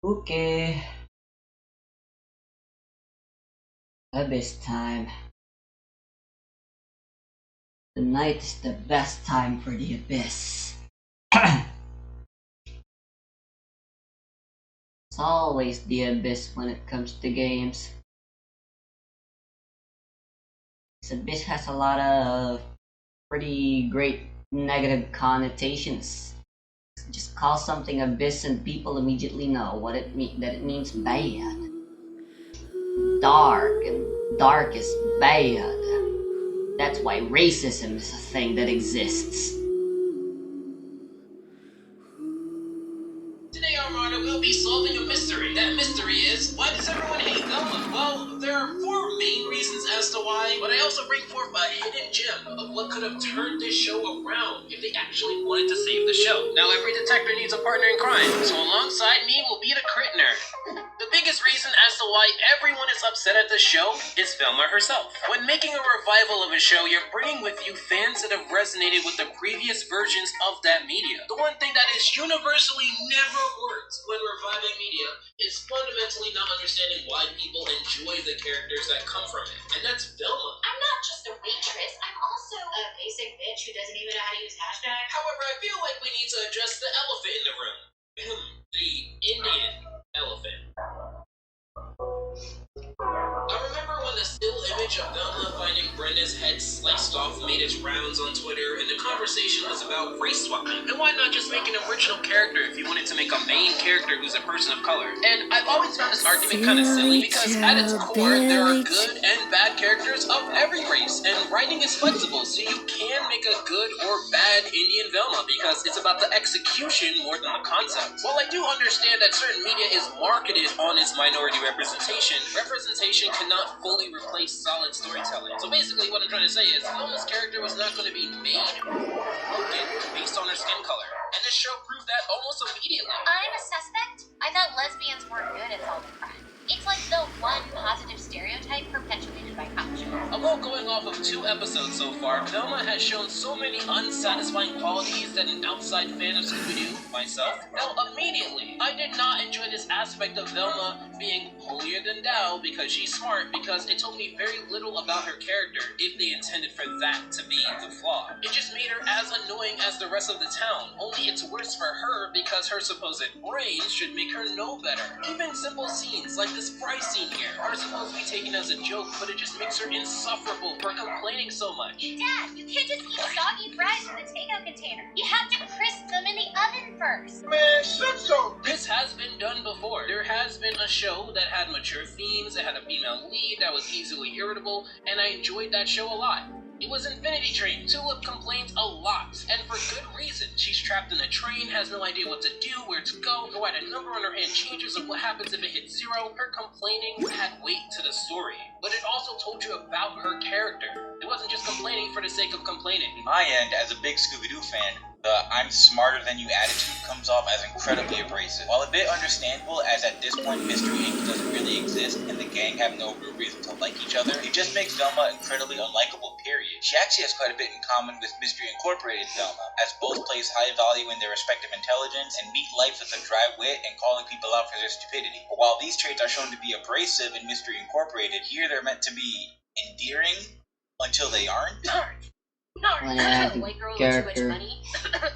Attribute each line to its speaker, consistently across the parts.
Speaker 1: Okay, Abyss time. The night is the best time for the Abyss. It's always the Abyss when it comes to games. This Abyss has a lot of pretty great negative connotations. Just call something Abyss and people immediately know what that it means bad. Dark, and dark is bad. That's why racism is a thing that exists.
Speaker 2: Today, Armada will be solving a mystery. That mystery is, why does everyone hate Velma? Well, there are four main reasons as to why, but I also bring forth a hidden gem of what could have turned this show around if they actually wanted to save the show. Now, every detective needs a partner in crime, so alongside me will be the Crit Nerd. The biggest reason as to why everyone is upset at this show is Velma herself. When making a revival of a show, you're bringing with you fans that have resonated with the previous versions of that media. The one thing that is universally never works when reviving media is fundamentally not understanding why people enjoy the characters that come from it. And that's Velma.
Speaker 3: I'm not just a waitress, I'm also a basic bitch who doesn't even know how to use hashtag.
Speaker 2: However, I feel like we need to address the elephant in the room. The Indian elephant. I remember when the still image of Velma finding Brenda's head sliced off made its rounds on Twitter, and the conversation was about race swapping. And why not just make an original character if you wanted to make a main character who's a person of color? And I've always found this argument kind of silly because at its core, there are good and bad characters of every race, and writing is flexible, so you can make a good or bad Indian Velma because it's about the execution more than the concept. While I do understand that certain media is marketed on its minority representation cannot fully replace solid storytelling. So basically what I'm trying to say is, Velma's character was not going to be made broken based on her skin color. And this show proved that almost immediately.
Speaker 3: I'm a suspect. I thought lesbians weren't good at solving crime. It's like the one positive stereotype perpetuated by cop shows.
Speaker 2: Although going off of 2 episodes so far, Velma has shown so many unsatisfying qualities that an outside fan of Scooby-Doo, myself, felt immediately. I did not enjoy this aspect of Velma being holier than thou because she's smart, because it told me very little about her character if they intended for that to be the flaw. It just made her as annoying as the rest of the town, only it's worse for her because her supposed brains should make her know better. Even simple scenes like this fry scene here are supposed to be taken as a joke, but it just makes her insufferable for complaining so much.
Speaker 3: Dad, you can't just eat soggy fries from the takeout container. You have to crisp them in the oven first.
Speaker 2: Man, shut so. This has been done before. There has been a show that had mature themes, it had a female lead that was easily irritable, and I enjoyed that show a lot. It was Infinity Train. Tulip complains a lot, and for good reason. She's trapped in a train, has no idea what to do, where to go, why a number on her hand changes, and what happens if it hits 0. Her complaining had weight to the story, but it also told you about her character. It wasn't just complaining for the sake of complaining.
Speaker 4: My end, as a big Scooby-Doo fan, the I'm smarter than you attitude comes off as incredibly abrasive. While a bit understandable, as at this point Mystery Inc. doesn't really exist and the gang have no real reason to like each other, it just makes Velma incredibly unlikable, period. She actually has quite a bit in common with Mystery Incorporated Velma, as both place high value in their respective intelligence and meet life with a dry wit and calling people out for their stupidity. But while these traits are shown to be abrasive in Mystery Incorporated, here they're meant to be endearing until they aren't.
Speaker 1: When I had the character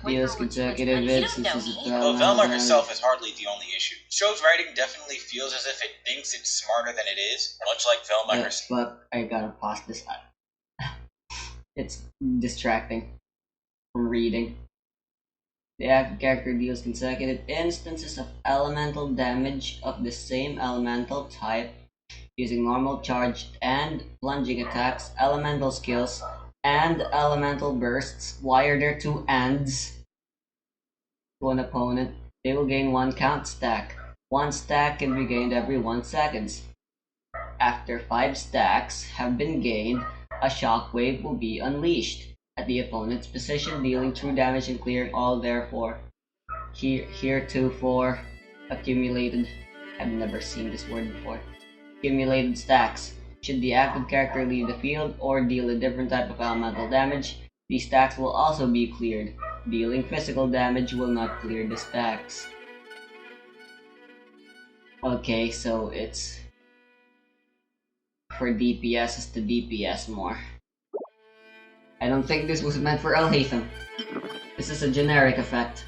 Speaker 1: deals consecutive hits, this is a
Speaker 4: But Velma herself is hardly the only issue. The show's writing definitely feels as if it thinks it's smarter than it is, much like Velma herself.
Speaker 1: But I gotta pause this out. It's distracting from reading. The active character deals consecutive instances of elemental damage of the same elemental type using normal charged and plunging attacks, elemental skills, and elemental bursts. Wire their 2 ands to an opponent. They will gain 1 count stack. 1 stack can be gained every 1 second. After 5 stacks have been gained, a shockwave will be unleashed at the opponent's position, dealing true damage and clearing all therefore heretofore accumulated. I've never seen this word before. Accumulated stacks. Should the active character leave the field or deal a different type of elemental damage, these stacks will also be cleared. Dealing physical damage will not clear the stacks. Okay, so it's for DPS to DPS more. I don't think this was meant for Alhaitham. This is a generic effect.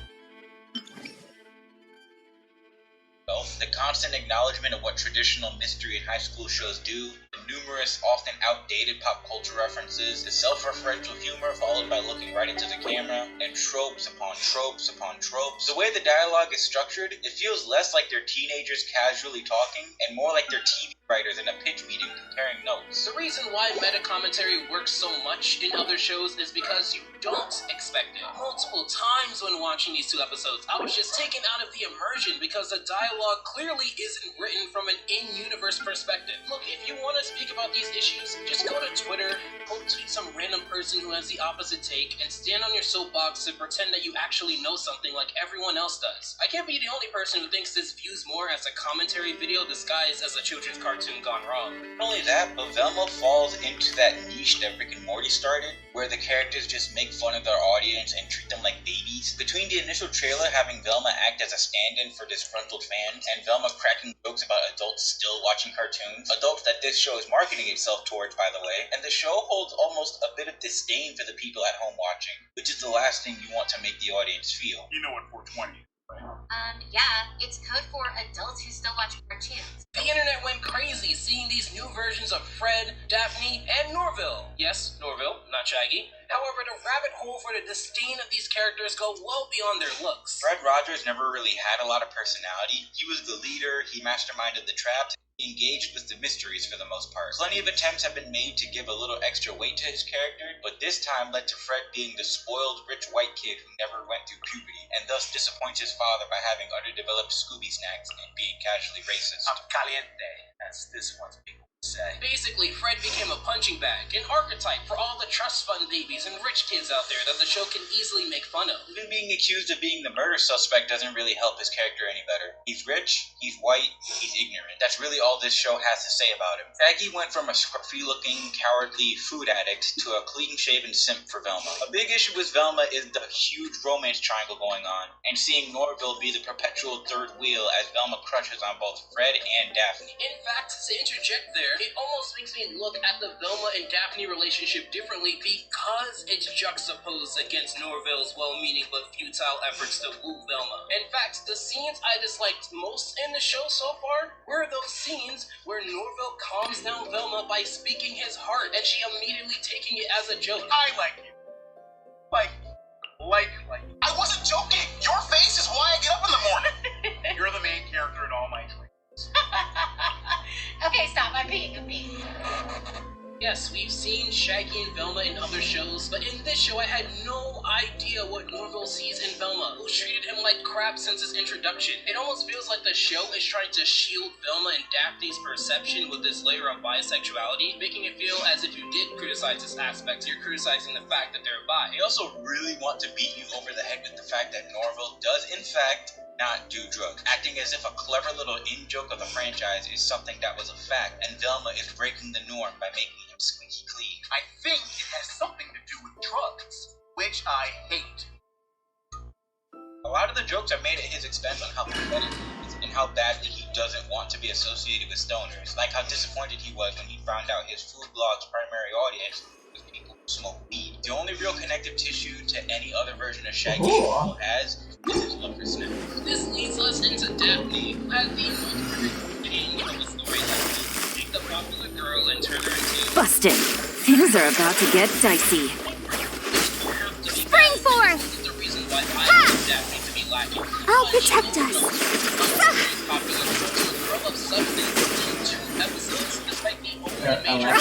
Speaker 4: Well, the constant acknowledgement of what traditional mystery and high school shows do, the numerous, often outdated pop culture references, the self-referential humor followed by looking right into the camera, and tropes upon tropes upon tropes. The way the dialogue is structured, it feels less like they're teenagers casually talking, and more like they're TV writers in a pitch meeting comparing notes.
Speaker 2: The reason why meta commentary works so much in other shows is because you don't expect it. Multiple times when watching these two episodes, I was just taken out of the immersion because the dialogue clearly isn't written from an in-universe perspective. Look, if you want to speak about these issues, just go to Twitter, quote tweet some random person who has the opposite take, and stand on your soapbox and pretend that you actually know something like everyone else does. I can't be the only person who thinks this views more as a commentary video disguised as a children's cartoon gone wrong.
Speaker 4: Not only that, but Velma falls into that niche that Rick and Morty started, where the characters just make fun of their audience and treat them like babies. Between the initial trailer having Velma act as a stand-in for disgruntled fans, and Velma cracking jokes about adults still watching cartoons, adults that this show is marketing itself towards, by the way, and the show holds almost a bit of disdain for the people at home watching, which is the last thing you want to make the audience feel.
Speaker 5: You know what 420 is, right?
Speaker 3: Yeah, it's code for adults who still watch cartoons.
Speaker 2: The internet went crazy seeing these new versions of Fred, Daphne, and Norville. Yes, Norville, not Shaggy. However, the rabbit hole for the disdain of these characters go well beyond their looks.
Speaker 4: Fred Rogers never really had a lot of personality. He was the leader, he masterminded the traps, he engaged with the mysteries for the most part. Plenty of attempts have been made to give a little extra weight to his character, but this time led to Fred being the spoiled rich white kid who never went through puberty, and thus disappoints his father by having underdeveloped Scooby snacks and being casually racist.
Speaker 5: I'm caliente, as this one's people say.
Speaker 2: Basically, Fred became a punching bag, an archetype for all the trust fund babies and rich kids out there that the show can easily make fun of.
Speaker 4: Even being accused of being the murder suspect doesn't really help his character any better. He's rich, he's white, he's ignorant. That's really all this show has to say about him. Shaggy went from a scruffy-looking, cowardly food addict to a clean-shaven simp for Velma. A big issue with Velma is the huge romance triangle going on, and seeing Norville be the perpetual third wheel as Velma crushes on both Fred and Daphne.
Speaker 2: In fact, to interject there, it almost makes me look at the Velma and Daphne relationship differently because it's juxtaposed against Norville's well-meaning but futile efforts to woo Velma. In fact, the scenes I disliked most in the show so far were those scenes where Norville calms down Velma by speaking his heart and she immediately taking it as a joke.
Speaker 5: I like you. Like. I wasn't joking! Your face is why I get up in the morning! You're the main character in all my dreams.
Speaker 3: Okay, stop. I'm being a beast.
Speaker 2: Yes, we've seen Shaggy and Velma in other shows, but in this show I had no idea what Norville sees in Velma, who's treated him like crap since his introduction. It almost feels like the show is trying to shield Velma and Daphne's perception with this layer of bisexuality, making it feel as if you did criticize this aspect, you're criticizing the fact that they're bi.
Speaker 4: They also really want to beat you over the head with the fact that Norville does, in fact, not do drugs, acting as if a clever little in-joke of the franchise is something that was a fact, and Velma is breaking the norm by making him squeaky clean.
Speaker 5: I think it has something to do with drugs, which I hate.
Speaker 4: A lot of the jokes are made at his expense on how pathetic he is and how badly he doesn't want to be associated with stoners, like how disappointed he was when he found out his food blog's primary audience was people who smoke weed. The only real connective tissue to any other version of Shaggy Norville has is his love for snacks.
Speaker 2: This leads us into Daphne, who had the most perfect beginning of the story that will take the popular girl and turn her into...
Speaker 6: Busted. Things are about to get dicey.
Speaker 2: Spring forth! The reason why I want Daphne to be lacking.
Speaker 6: I'll protect us.
Speaker 2: Popular girl of substance in 2 episodes, despite the only major...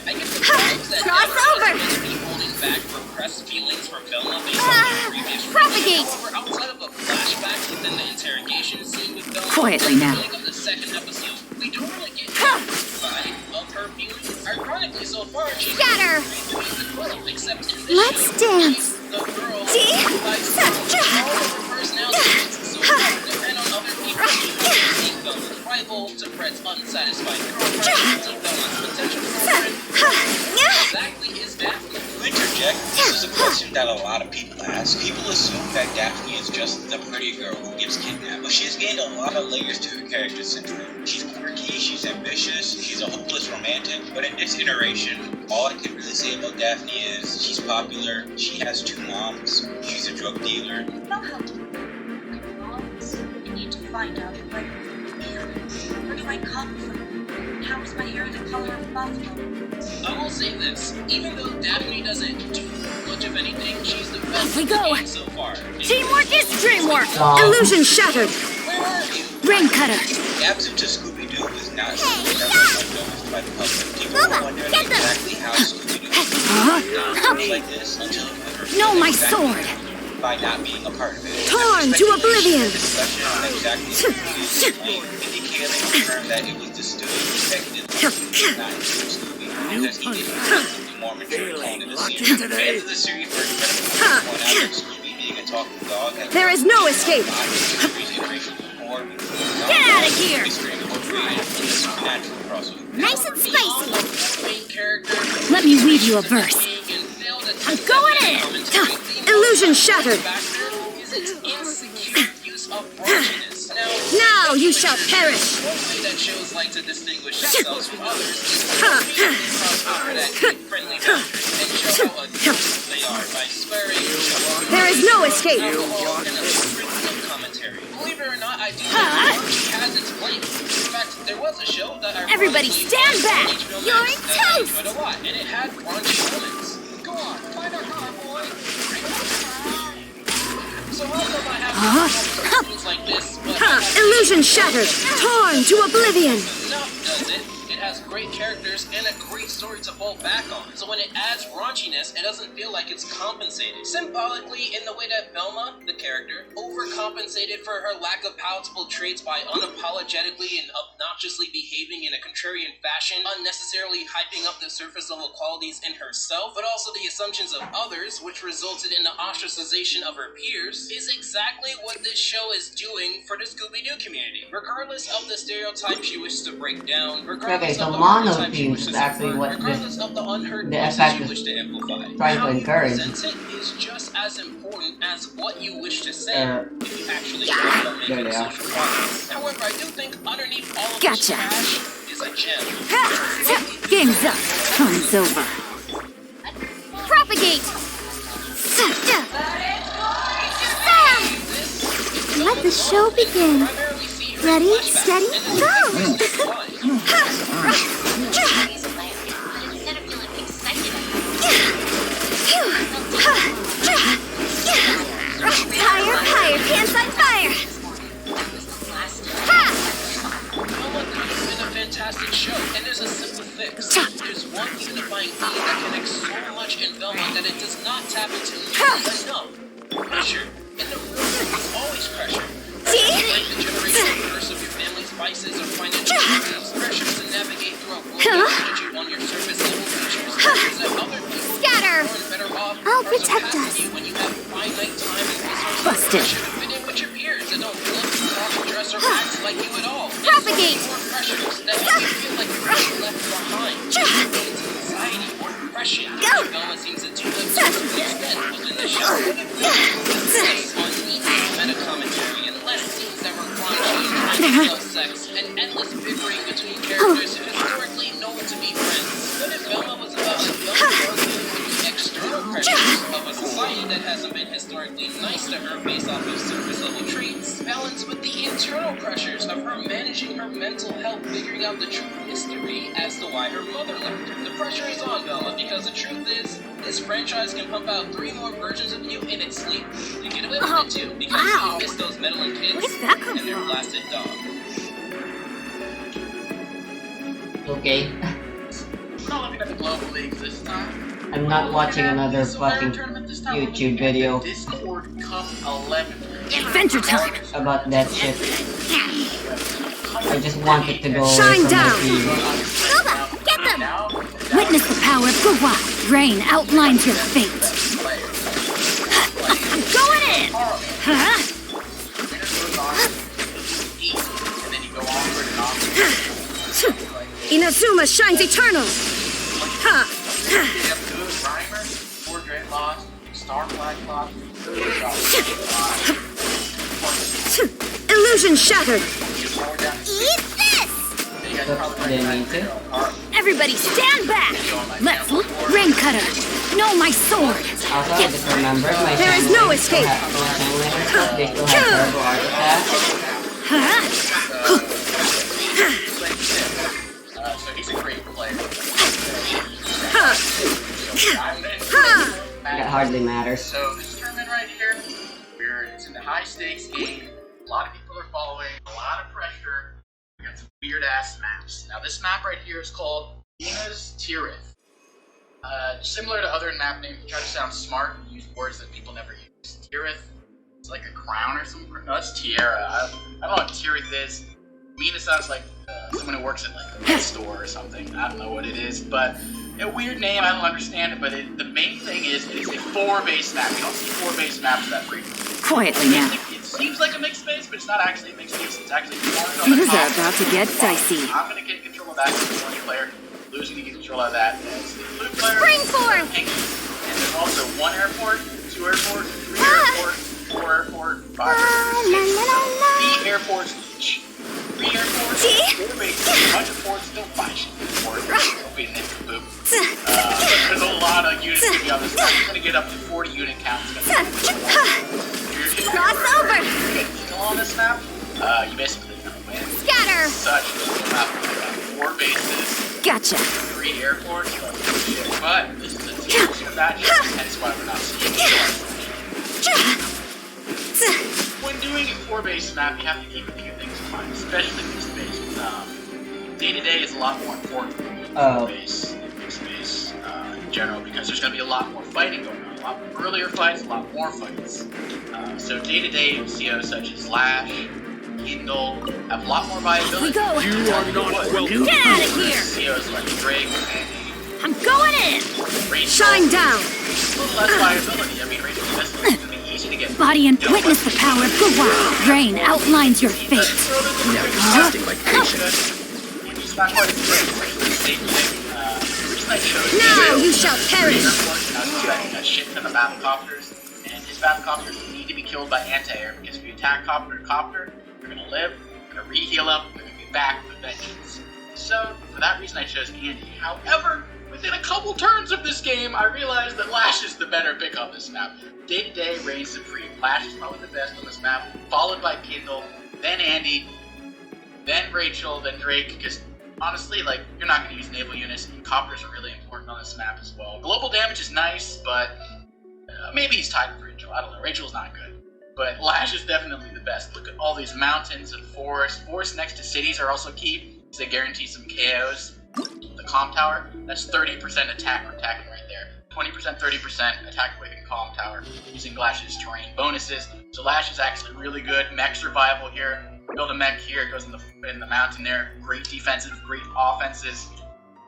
Speaker 2: I get the vibes that Daphne is be holding back repressed feelings for Velma based on the previous
Speaker 6: propagate!
Speaker 2: However, outside of the flashbacks within the interrogation scene with Velma,
Speaker 6: Quietly now.
Speaker 2: at the beginning of the 2nd episode, we don't really get the side of her feelings. Ironically, so far, she's
Speaker 6: Scatter!
Speaker 2: except in this
Speaker 6: Let's
Speaker 2: show,
Speaker 6: dance.
Speaker 2: she's the girl
Speaker 6: See?
Speaker 2: who provides all of her personalities, so depend on other people to see Velma's rival to Fred's unsatisfied girlfriend to Velma's potential girlfriend. Exactly is Daphne.
Speaker 4: To interject, this is a question that a lot of people ask. People assume that Daphne is just the pretty girl who gets kidnapped. But she's gained a lot of layers to her character since then. She's quirky, she's ambitious, she's a hopeless romantic. But in this iteration, all I can really say about Daphne is she's popular, she has 2 moms, she's a drug dealer.
Speaker 7: Not how to moms. I need to find out where do I come from? How is my hair the color of buffalo?
Speaker 2: I will say this, even though Daphne doesn't do much of anything, she's the best
Speaker 6: Off we
Speaker 2: in the
Speaker 6: go.
Speaker 2: game so far.
Speaker 6: Teamwork is dreamwork.
Speaker 1: Oh.
Speaker 6: Illusion shattered.
Speaker 2: Where are you?
Speaker 6: Brain cutter.
Speaker 4: The absence of Scooby-Doo was not something that was noticed by the public. People were wondering
Speaker 6: get them.
Speaker 4: exactly how Scooby-Doo was like this until it was
Speaker 6: No, my
Speaker 4: exactly
Speaker 6: sword.
Speaker 4: by not being a part of it.
Speaker 6: Torn to oblivion.
Speaker 4: Discussion on exactly what Scooby-Doo was playing. Mindy Kaling confirmed that it was the studio executive not Scooby, because he didn't want something more mature tone in the series. Fans of the series were incredibly quick to point out that Scooby being a talking dog has
Speaker 6: There is no escape.
Speaker 4: Get
Speaker 6: out of here.
Speaker 4: Nice
Speaker 6: and spicy.
Speaker 2: Main character.
Speaker 6: Let me read you a verse.
Speaker 2: I'm
Speaker 6: going in. Illusion shattered.
Speaker 2: Is its insecure use of raunchiness.
Speaker 6: Now you shall perish.
Speaker 2: One way that shows like to distinguish themselves from others is to cross over that friendly boundary and show how adult they are by swearing,
Speaker 6: There is no escape.
Speaker 2: alcohol, and a sprinkling commentary. Believe it or not, I do think raunchy has its place. In fact, there was a show that I
Speaker 6: Everybody stand back. You're in
Speaker 2: I
Speaker 6: toast.
Speaker 2: enjoyed a lot, and it had raunchy moments. Go on, find our car, boy. So how come I have things like this, but I have
Speaker 6: Illusion shattered. Torn to oblivion.
Speaker 2: enough, does it? It has great characters and a great story to fall back on. So when it adds raunchiness, it doesn't feel like it's compensated. Symbolically, in the way that Velma, the character, overcompensated for her lack of palatable traits by unapologetically and obnoxiously behaving in a contrarian fashion, unnecessarily hyping up the surface level qualities in herself, but also the assumptions of others, which resulted in the ostracization of her peers, is exactly what this show is doing for the Scooby-Doo community. Regardless of the stereotypes you wish to break down, regardless
Speaker 1: Okay, so
Speaker 2: of the
Speaker 1: mono
Speaker 2: archetypes you wish
Speaker 1: themes
Speaker 2: to
Speaker 1: is actually
Speaker 2: subvert,
Speaker 1: what
Speaker 2: regardless of the unheard
Speaker 1: the
Speaker 2: voices
Speaker 1: effect
Speaker 2: you
Speaker 1: is
Speaker 2: wish to amplify,
Speaker 1: trying to
Speaker 2: how you
Speaker 1: encourage.
Speaker 2: present it is just as important as what you wish to say if you actually
Speaker 1: There
Speaker 2: want to
Speaker 1: they
Speaker 2: make
Speaker 1: are.
Speaker 2: social progress. However, I do think underneath all of
Speaker 6: Gotcha.
Speaker 2: this trash is a gem.
Speaker 6: Game's up. Time's over. Propagate. Let the show begin. Ready, steady, go!
Speaker 3: Instead of feeling excited
Speaker 6: Higher, pants on fire!
Speaker 2: Velma could have been a fantastic show, and there's a simple fix. There's one unifying theme that connects so much in Velma that it does not tap into enough. Pressure. In the real world, it's always pressure. Like the generational curse of your family's vices or financial problems, pressure to navigate through a world that on your surface level features, that other people
Speaker 6: Scatter.
Speaker 2: are better off
Speaker 6: I'll
Speaker 2: or
Speaker 6: protect
Speaker 2: surpassing
Speaker 6: us.
Speaker 2: you when you have finite time and resources.
Speaker 6: Busted.
Speaker 2: Pressure to fit in with your peers that don't look, talk, dress, or act like you at all.
Speaker 6: Propagate.
Speaker 2: More pressures that make you feel like you're being left behind. It's anxiety or depression. Velma seems to do that instead within the show. Stays on neat meta commentary and less scenes that were raunchy and trying to sell sex and endless bickering between characters who historically know to be friends. What if Velma was about a young girl dealing with the external pressures of a society that hasn't been historically nice to her based off of surface level traits, balanced with the internal pressures of her managing her mental health, figuring out the true history as to why her mother left her. The pressure is on Velma because the truth is, this franchise can pump out 3 more versions of you in its sleep. You get away with it too, because
Speaker 6: wow.
Speaker 2: you miss those meddling kids
Speaker 6: Where did that come
Speaker 2: and their
Speaker 6: from?
Speaker 2: blasted dog.
Speaker 1: Okay.
Speaker 5: Not looking at the global leagues this time.
Speaker 1: I'm not watching another fucking YouTube video
Speaker 5: Discord Cup 11.
Speaker 6: Adventure time.
Speaker 1: about that shit. I just want it to go away
Speaker 6: Shine
Speaker 1: from
Speaker 6: down.
Speaker 1: my TV.
Speaker 6: Silva, get them! Witness the power of Gawa. Rain outlines your fate. I'm going in! Huh?
Speaker 5: And then you go onward and onward.
Speaker 6: Inazuma shines eternal! Ha!
Speaker 5: You have good Rhymer, 4 Dreadlocks, Star Flag Lock,
Speaker 6: Illusion shattered.
Speaker 8: Eat this!
Speaker 1: Oops, didn't mean to.
Speaker 6: Everybody stand back. Let's Rain Cutter. No, my sword.
Speaker 1: Also, I just remembered my
Speaker 6: There is no escape.
Speaker 1: They still have Turbo Artifact.
Speaker 5: So he's a great player.
Speaker 1: That hardly matters.
Speaker 5: So this tournament right here, it's in the high stakes game. A lot of people are following, a lot of pressure. We got some weird ass maps. Now this map right here is called Minas Tirith. Similar to other map names, try to sound smart and use words that people never use. Tirith, it's like a crown or something. No, it's Tierra. I don't know what Tirith is. Mina sounds like someone who works at like a pet store or something. I don't know what it is, but a weird name. I don't understand it. But the main thing is it is a 4-base map. You don't see 4-base maps that frequently.
Speaker 6: Quietly now.
Speaker 5: It seems like a mixed base, but it's not actually a mixed base. It's actually one on the
Speaker 6: Things are
Speaker 5: top.
Speaker 6: about to get dicey.
Speaker 5: I'm gonna get control of that as the one player. Losing to get control of that as the blue player.
Speaker 6: Spring form!
Speaker 5: And there's also 1 airport, 2 airport, 3 airport, 4 airport, 5 airport, 3 airports each. 3 airports, 4 bases, a bunch of ports, don't buy shit for ports. Don't be a nincompoop. There's a lot of units to be on this map. You're gonna get up to 40 unit counts.
Speaker 6: Cross over!
Speaker 5: Still on this map, you basically gonna win.
Speaker 6: Scatter!
Speaker 5: Such a little map. 4 bases.
Speaker 6: Gotcha.
Speaker 5: 3 airports, but this is a team match, hence why we're not seeing it. When doing a 4-base map, you have to keep a few things in mind, especially mixed base. Day-to-day is a lot more important than mixed base in general, because there's going to be a lot more fighting going on, a lot earlier fights, a lot more fights. So day-to-day COs such as Lash, Kindle have a lot more viability.
Speaker 6: We go.
Speaker 2: You are not welcome.
Speaker 6: Get out of here!
Speaker 5: COs like Drake and
Speaker 6: I'm going in!
Speaker 5: Rachel.
Speaker 6: Shine down!
Speaker 5: A little less viability. I mean, Rachel, that's going to be easy to get.
Speaker 6: Body and witness the power of Gawa. Rain outlines your fate.
Speaker 2: Now he's testing my patience.
Speaker 5: It's not quite as great. Rachel's safe thing. The reason I chose
Speaker 6: Now you shall perish!
Speaker 5: a shit ton of Battlecopters, and his Battlecopters need to be killed by anti-air, because if you attack copter to copter, you're going to live, you're going to re-heal up, you're going to be back with vengeance. So, for that reason I chose Andy. However, within a couple turns of this game, I realized that Lash is the better pick on this map. Day-to-day reigns supreme. Lash is probably the best on this map, followed by Kindle, then Andy, then Rachel, then Drake, because honestly, like, you're not going to use naval units, and copters are really important on this map as well. Global damage is nice, but maybe he's tied with Rachel. I don't know. Rachel's not good. But Lash is definitely the best. Look at all these mountains and forests. Forests next to cities are also key, because they guarantee some KOs. The comm tower, that's 30% attack or attacking right there. 20%, 30% attack with a comm tower using Lash's terrain bonuses. So Lash is actually really good. Mech survival here. Build a mech here, it goes in the mountain there. Great defenses, great offenses.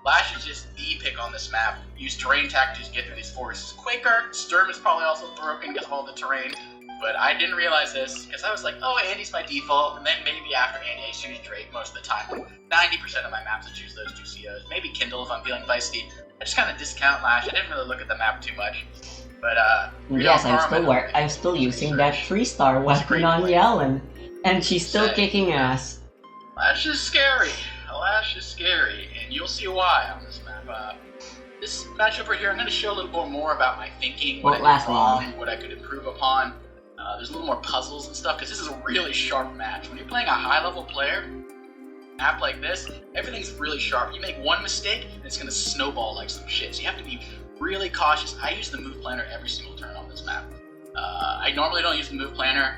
Speaker 5: Lash is just the pick on this map. Use terrain tactics to get through these forests quicker. Sturm is probably also broken because of all the terrain. But I didn't realize this, because I was like, oh, Andy's my default, and then maybe after Andy, I choose Drake most of the time. 90% of my maps, I choose those 2 COs. Maybe Kindle if I'm feeling feisty. I just kind of discount Lash. I didn't really look at the map too much. But,
Speaker 1: yes, I'm still using that 3-star weapon on Yellen, and she's still kicking ass.
Speaker 5: Lash is scary. Lash is scary, and you'll see why on this map. This matchup right here, I'm going to show a little bit more about my thinking, what I did wrong, what I could improve upon. There's a little more puzzles and stuff, because this is a really sharp match. When you're playing a high-level player, map like this, everything's really sharp. You make one mistake, and it's going to snowball like some shit. So you have to be really cautious. I use the move planner every single turn on this map. I normally don't use the move planner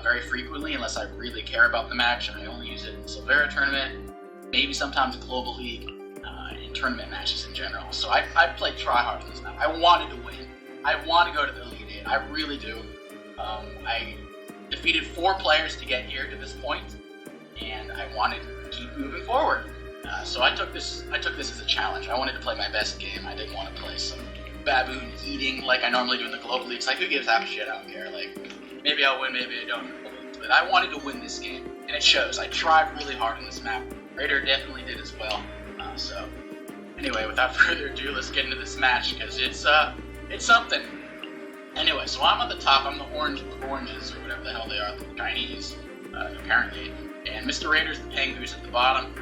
Speaker 5: very frequently, unless I really care about the match, and I only use it in Silvera tournament, maybe sometimes Global League, in tournament matches in general. So I played tryhard on this map. I wanted to win. I want to go to the Elite 8. I really do. I defeated 4 players to get here to this point, and I wanted to keep moving forward. So I took this as a challenge. I wanted to play my best game. I didn't want to play some baboon eating like I normally do in the Global Leagues. Like, who gives half a shit? I don't care. Like, maybe I'll win, maybe I don't. But I wanted to win this game, and it shows. I tried really hard on this map. Raider definitely did as well. So anyway, without further ado, let's get into this match, because it's something. Anyway, so I'm at the top. I'm the oranges, or whatever the hell they are, the Chinese, apparently. And Mr. Raider's the Pengu's at the bottom.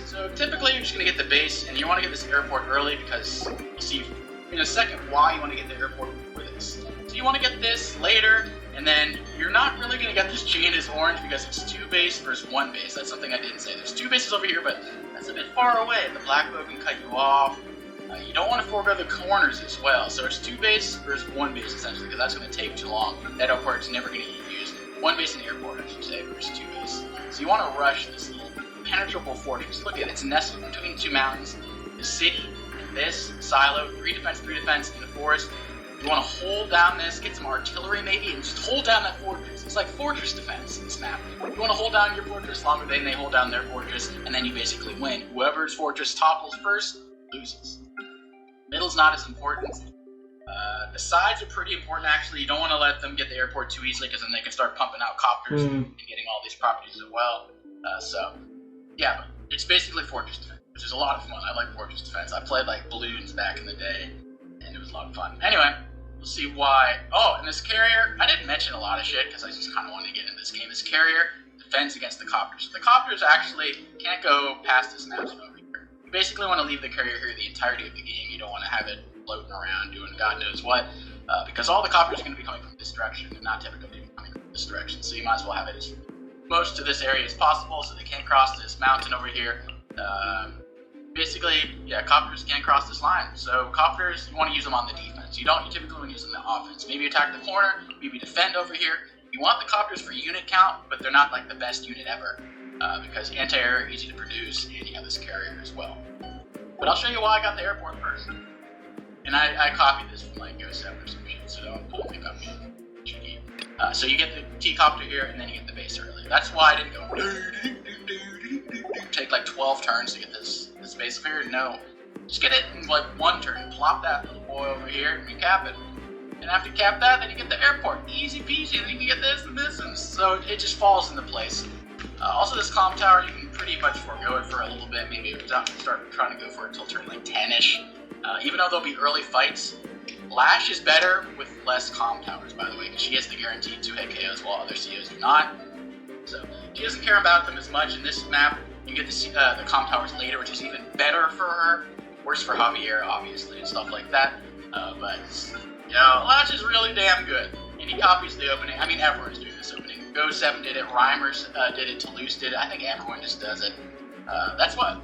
Speaker 5: So typically you're just going to get the base, and you want to get this airport early because you'll see in a second why you want to get the airport for this. So you want to get this later, and then you're not really going to get this chain as orange because it's 2 base versus 1 base. That's something I didn't say. There's 2 bases over here, but that's a bit far away. The black bow can cut you off. You don't want to forego the corners as well. So it's 2 base versus 1 base essentially, because that's going to take too long. That airport's never going to get used. 1 base in the airport, I should say, versus 2 base. So you want to rush this little impenetrable fortress. Look at it, it's nestled between 2 mountains. The city, and this silo, 3 defense in the forest. You want to hold down this, get some artillery maybe, and just hold down that fortress. It's like fortress defense, this map. You want to hold down your fortress longer than they hold down their fortress, and then you basically win. Whoever's fortress topples first, loses. Middle's not as important. The sides are pretty important actually. You don't want to let them get the airport too easily because then they can start pumping out copters and getting all these properties as well. So, yeah, but it's basically fortress defense, which is a lot of fun. I like fortress defense. I played like balloons back in the day, and it was a lot of fun. Anyway, we'll see why. Oh, and this carrier, I didn't mention a lot of shit because I just kind of wanted to get into this game. This carrier defends against the copters. The copters actually can't go past this announcement over here. You basically want to leave the carrier here the entirety of the game. You don't want to have it floating around doing God knows what, because all the copters are going to be coming from this direction and not typically coming from this direction. So you might as well have it as close to this area as possible so they can't cross this mountain over here. Basically, yeah, copters can't cross this line. So copters, you want to use them on the defense. You typically want to use them in the offense. Maybe attack the corner, maybe defend over here. You want the copters for unit count, but they're not like the best unit ever, because anti-air are easy to produce, and you have this carrier as well. But I'll show you why I got the airport first. And I copied this from like Go 7 or some shit, so don't think I'm cheeky. So you get the T-copter here, and then you get the base early. That's why I didn't go take like 12 turns to get this base up here. No, just get it in like 1 turn. Plop that little boy over here, and you cap it. And after you cap that, then you get the airport. Easy peasy, then you can get this and this, and so it just falls into place. Also, this comm tower, you can pretty much forego it for a little bit. Maybe start trying to go for it until turn like 10-ish. Even though there'll be early fights, Lash is better with less comm towers, by the way, because she gets the guaranteed 2-hit KOs while other COs do not. So she doesn't care about them as much. In this map, you get the comm towers later, which is even better for her. Worse for Javier, obviously, and stuff like that. But, you know, Lash is really damn good. And he copies the opening. I mean, everyone's doing this opening. Go 7 did it, Reimers did it, Toulouse did it. I think everyone just does it. That's why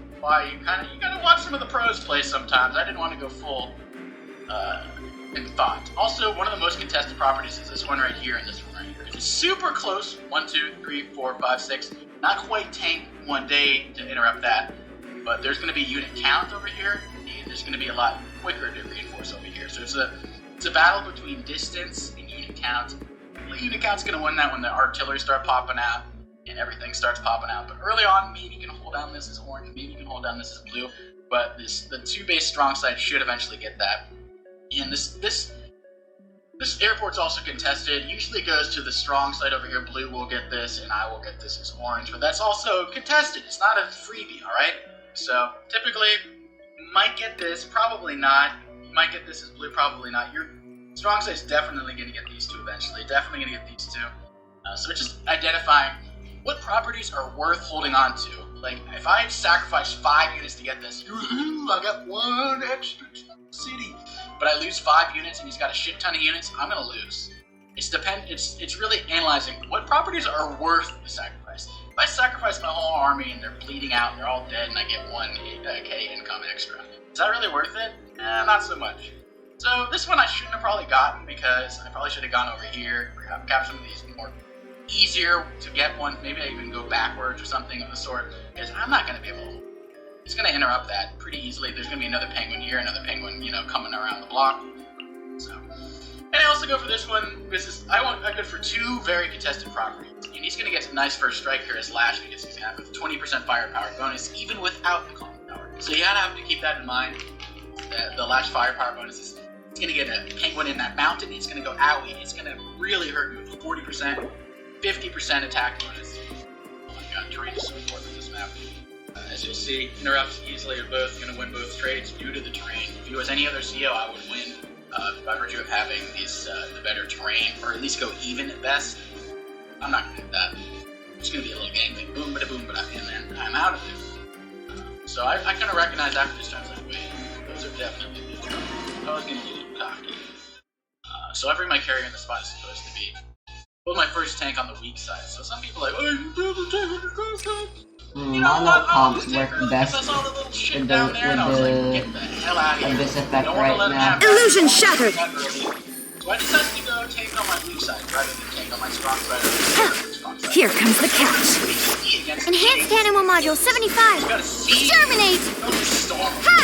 Speaker 5: you gotta watch some of the pros play sometimes. I didn't want to go full in thought. Also, one of the most contested properties is this one right here and this one right here. It's super close. 1, 2, 3, 4, 5, 6. Not quite tank one day to interrupt that, but there's going to be unit count over here, and there's going to be a lot quicker to reinforce over here. So it's a battle between distance and unit count. The unit count's going to win that when the artillery start popping out and everything starts popping out. But early on, maybe you can hold down this as orange, maybe you can hold down this as blue. But the 2 base strong side should eventually get that. And this airport's also contested. Usually goes to the strong side over here. Blue will get this, and I will get this as orange. But that's also contested. It's not a freebie, all right? So typically, you might get this, probably not. You might get this as blue, probably not. Your strong side's definitely going to get these 2 eventually. Definitely going to get these 2. So it's just identifying what properties are worth holding on to. Like, if I sacrifice 5 units to get this, I got 1 extra city, but I lose 5 units and he's got a shit ton of units, I'm gonna lose. It's really analyzing what properties are worth the sacrifice. If I sacrifice my whole army and they're bleeding out and they're all dead and I get 1k income extra, is that really worth it? Not so much. So this one I shouldn't have probably gotten because I probably should have gone over here, captured some of these more easier to get ones. Maybe I even go backwards or something of the sort, because I'm not going to be able to. It's going to interrupt that pretty easily. There's going to be another penguin here, another penguin, coming around the block. So, and I also go for this one because I go for 2 very contested properties, and he's going to get some nice first strike here as Lash because he's going to have a 20% firepower bonus even without the comm tower. So you gotta have to keep that in mind. The Lash firepower bonus is going to get a penguin in that mountain. It's going to go owie. It's going to really hurt you with 40%. 50% attack bonus. Oh my god, terrain is so important in this map. As you'll see, interrupts easily are both going to win both trades due to the terrain. If he was any other CO, I would win by virtue of having these the better terrain, or at least go even at best. I'm not gonna do that. It's gonna be a little gang thing. Boom, bada boom, bada, and then I'm out of it. So I kind of recognized after this time, I was like, wait, those are definitely good. I was getting a little cocky. So every my carrier in the spot is supposed to be my first tank on the weak side. So some people are like, oh, you build a tank on the first tank. You know
Speaker 1: Mono
Speaker 5: what?
Speaker 1: comps work best
Speaker 5: I saw the little shit
Speaker 1: with
Speaker 5: down there, and I was like,
Speaker 1: the
Speaker 5: get the hell out of here.
Speaker 1: this effect
Speaker 5: Don't wanna
Speaker 1: right
Speaker 5: let him
Speaker 1: now.
Speaker 5: have that.
Speaker 6: Illusion shattered.
Speaker 5: So I decided to go tank on my weak side rather than tank on my strong side. Strong side.
Speaker 6: Here comes the catch. Enhanced animal module 75.
Speaker 5: You gotta siege.
Speaker 6: Exterminate.
Speaker 5: Don't storm.
Speaker 6: Ha!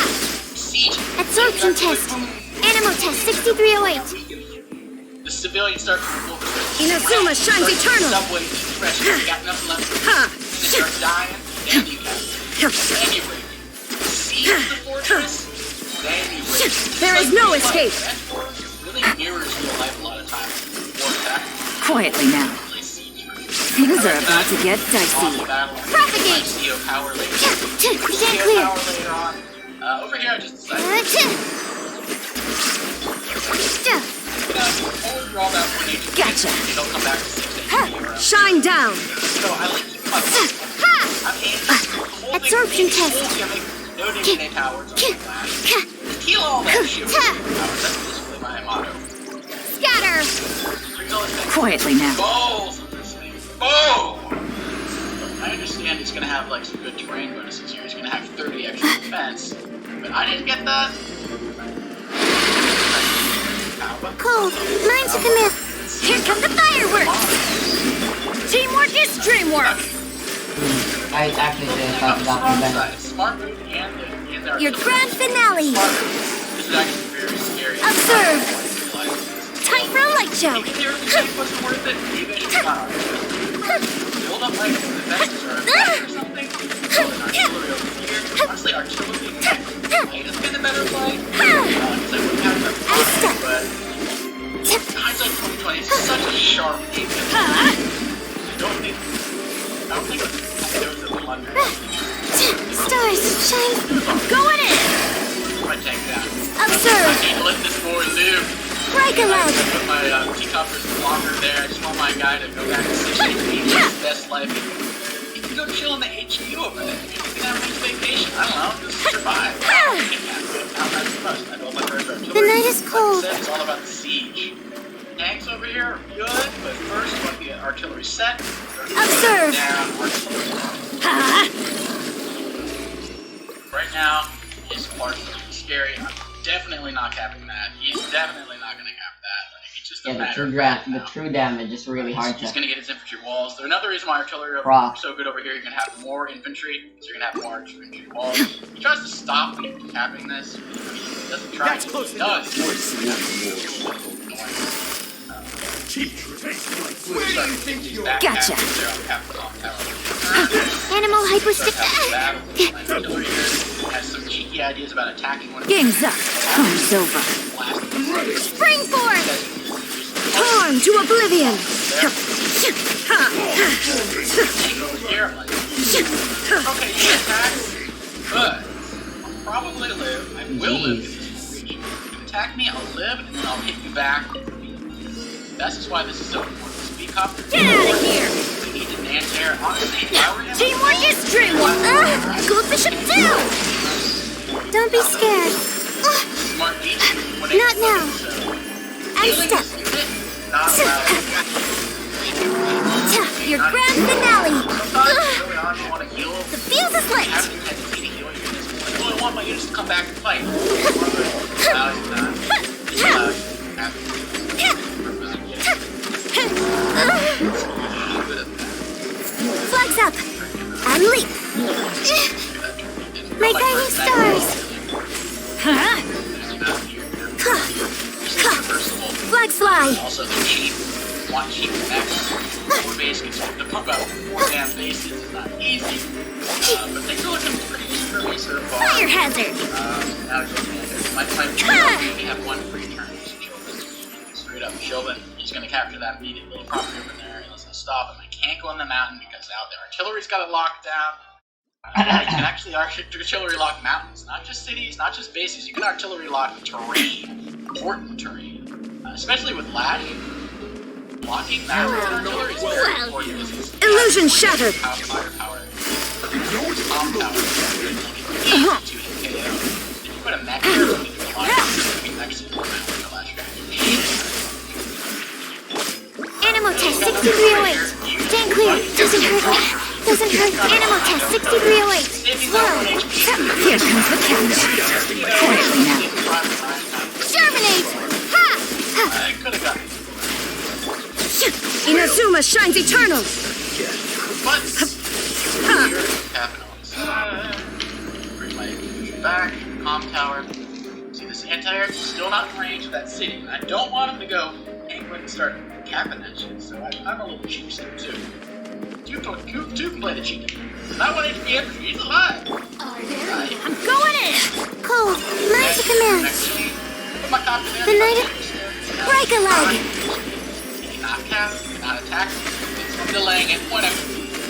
Speaker 5: Siege.
Speaker 6: Absorption test. Animal test 6308.
Speaker 5: The civilians start to pull the
Speaker 6: Inazuma shines eternal.
Speaker 5: Subway, fresh, you got nothing left.
Speaker 6: Ha!
Speaker 5: They start dying, then you have then you break. Siege the fortress, then you break.
Speaker 6: There is no escape.
Speaker 5: That fortress really mirrors real life a lot of times. War attack,
Speaker 6: Quietly now.
Speaker 5: really siege.
Speaker 6: Things are about to get
Speaker 5: Awesome
Speaker 6: dicey.
Speaker 5: battle.
Speaker 6: Propagate.
Speaker 5: CO power later.
Speaker 6: Stand
Speaker 5: CO
Speaker 6: clear.
Speaker 5: power later on. Over here I just decided, overall that 180.
Speaker 6: Gotcha.
Speaker 5: It'll come back to 680 or
Speaker 6: Shine down.
Speaker 5: So I like keeping my I'm aiming,
Speaker 6: Absorption test.
Speaker 5: no DNA powers on the flash. Heal all that shit with powers. That's basically my motto.
Speaker 6: Scatter.
Speaker 5: Bring all this thing.
Speaker 6: Quietly now.
Speaker 5: Balls of this thing. Boom! I understand it's gonna have like some good terrain bonuses here. It's gonna have 30 extra defense, but I didn't get that.
Speaker 6: Cold. Mine's a commit. Here come the fireworks. Teamwork is dreamwork.
Speaker 1: I actually should have thought about the event.
Speaker 5: Smart move and their
Speaker 6: Your grand finale.
Speaker 5: This is actually very scary.
Speaker 6: Observe. Time for a light show.
Speaker 5: Even if the tank wasn't worth it, even if it's not. Build up like defenses or a or something. Build an artillery over here. Honestly, artillery might have been a better play. Because I wouldn't have that but hindsight 2020 is such a sharp game. I don't think there was a blunder.
Speaker 6: Stars shine. Going in.
Speaker 5: My tank down.
Speaker 6: Observe.
Speaker 5: I can't let this boy live.
Speaker 6: Break a leg.
Speaker 5: I put my teacuppers blocker there. I just want my guy to go back to 60 his best life. He can go chill in the HQ over there. He can have his vacation. I don't know, just survive.
Speaker 6: The night is cold.
Speaker 5: Like I said, it's all about the siege. Tanks over here are good, but first you want the artillery set.
Speaker 6: Observe.
Speaker 5: Down, artillery. Right now, his part is scary. I'm definitely not capping that. He's definitely not going to cap that. Like, it's just a
Speaker 1: Yeah,
Speaker 5: matter of fact
Speaker 1: the
Speaker 5: now.
Speaker 1: true damage is really hard
Speaker 5: He's
Speaker 1: to
Speaker 5: going to get his infantry walls. Another reason why artillery
Speaker 1: proc.
Speaker 5: is so good over here, you're going to have more infantry, so you're going to have more infantry walls. He tries to stop me from capping this. He doesn't try to. He does.
Speaker 6: Gotcha. Animal hyperstick.
Speaker 5: Artillery here has some cheeky ideas about attacking one of
Speaker 6: Game's up. Time's over. Spring forth. Torn to oblivion.
Speaker 5: here. I'm like, okay, you attack, but I'll probably live. I will live in this region. If you attack me, I'll live, and then I'll hit you back. That's just why this is so important. Speak up.
Speaker 6: Get out of here!
Speaker 5: We need to man there. Honestly, if I were him,
Speaker 6: Teamwork is dreamwork. Goldbishop down. Don't be scared.
Speaker 5: Smart beat.
Speaker 6: Not now. And step.
Speaker 5: Not
Speaker 6: Your grand finale.
Speaker 5: early on, you want to heal.
Speaker 6: The fuse is lit.
Speaker 5: Have a tendency to heal your units. Well, I want my units to come back and fight. Now he's not. He's not.
Speaker 6: Flags up. And leap. My guiding stars. Flags fly.
Speaker 5: Also, the cheap, one cheap next. Four base gets to pump out 4 damn bases. It's not easy. But things are looking pretty good for me so far.
Speaker 6: Fire hazard.
Speaker 5: Now just my we have one free turn. Straight up, Chauvin. He's going to capture that immediate little property over there. And let's stop him. I can't go in the mountain because out there artillery's got it locked down. You can actually artillery lock mountains, not just cities, not just bases. You can artillery lock terrain. important terrain, especially with Lash. Blocking that with artillery is very important.
Speaker 6: Illusion shattered.
Speaker 5: Firepower. Bomb power. Like to hit KO. If you put a mech here, you can do a lot of actually more than the Lash strategy.
Speaker 6: Animal test 6308. Stand clear. Doesn't hurt. Doesn't hurt. Animal test 6308. Slow. Here comes the catch. Quietly now. Germinate! Ha!
Speaker 5: I could have gotten
Speaker 6: Inazuma shines eternal!
Speaker 5: But bring my illusion back, comm tower. See, this anti-air still not in range of that city. I don't want him to go and start capping that shit, so I'm a little cheap still too. Two can play the cheat. Not 1 HP infantry, he's alive!
Speaker 6: I'm going in! Cole, mine to command.
Speaker 5: Put my copter down.
Speaker 6: The night break a leg!
Speaker 5: Not cap, not attack. It's delaying it, whatever.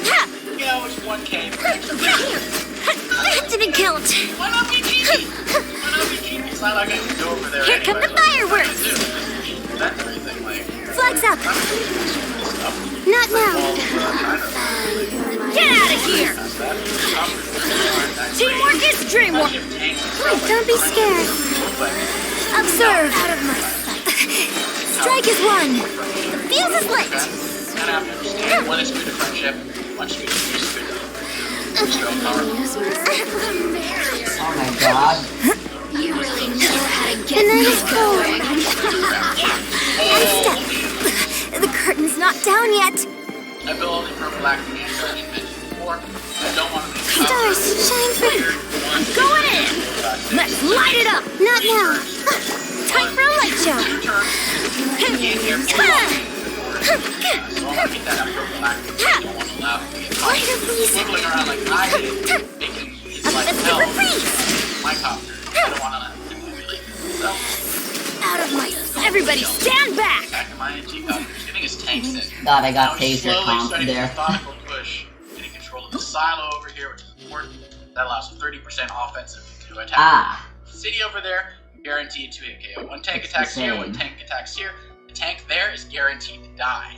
Speaker 6: Ha!
Speaker 5: You know, it's 1K.
Speaker 6: That didn't count!
Speaker 5: Why not be cheaty? Why not be cheaty? It's not like I can go over there.
Speaker 6: Here come the fireworks!
Speaker 5: That's everything, like.
Speaker 6: Flags up! Not now! Get out of here! Teamwork is dreamwork! Wait, don't be scared. Observe! Out of my sight. Strike is one! The fuse is lit!
Speaker 5: And I have to understand when it's good to friendship, when it's good to strong power.
Speaker 1: Oh my god.
Speaker 6: You really know how to get the night is cold. And step. The curtain's not down yet.
Speaker 5: I built only for black and as you mentioned before. I don't want to make
Speaker 6: Stars, shine free. I'm going in. Let's light it up. Not now. Time for a light show. Quite a reason.
Speaker 5: Wiggling around like I did, making it's like hell. My copter. I don't want to manipulate myself.
Speaker 6: Out of my sight. Everybody stand back.
Speaker 5: Back in my NG copter. He's getting his tanks in.
Speaker 1: God, I got
Speaker 5: Now he's
Speaker 1: taser
Speaker 5: slowly
Speaker 1: comp
Speaker 5: starting a
Speaker 1: there.
Speaker 5: methodical push, getting control of the silo over here, which is important. That allows 30% offensive to attack.
Speaker 1: Ah.
Speaker 5: City over there, guaranteed to hit KO. One tank attacks here, one tank attacks here. The tank there is guaranteed to die.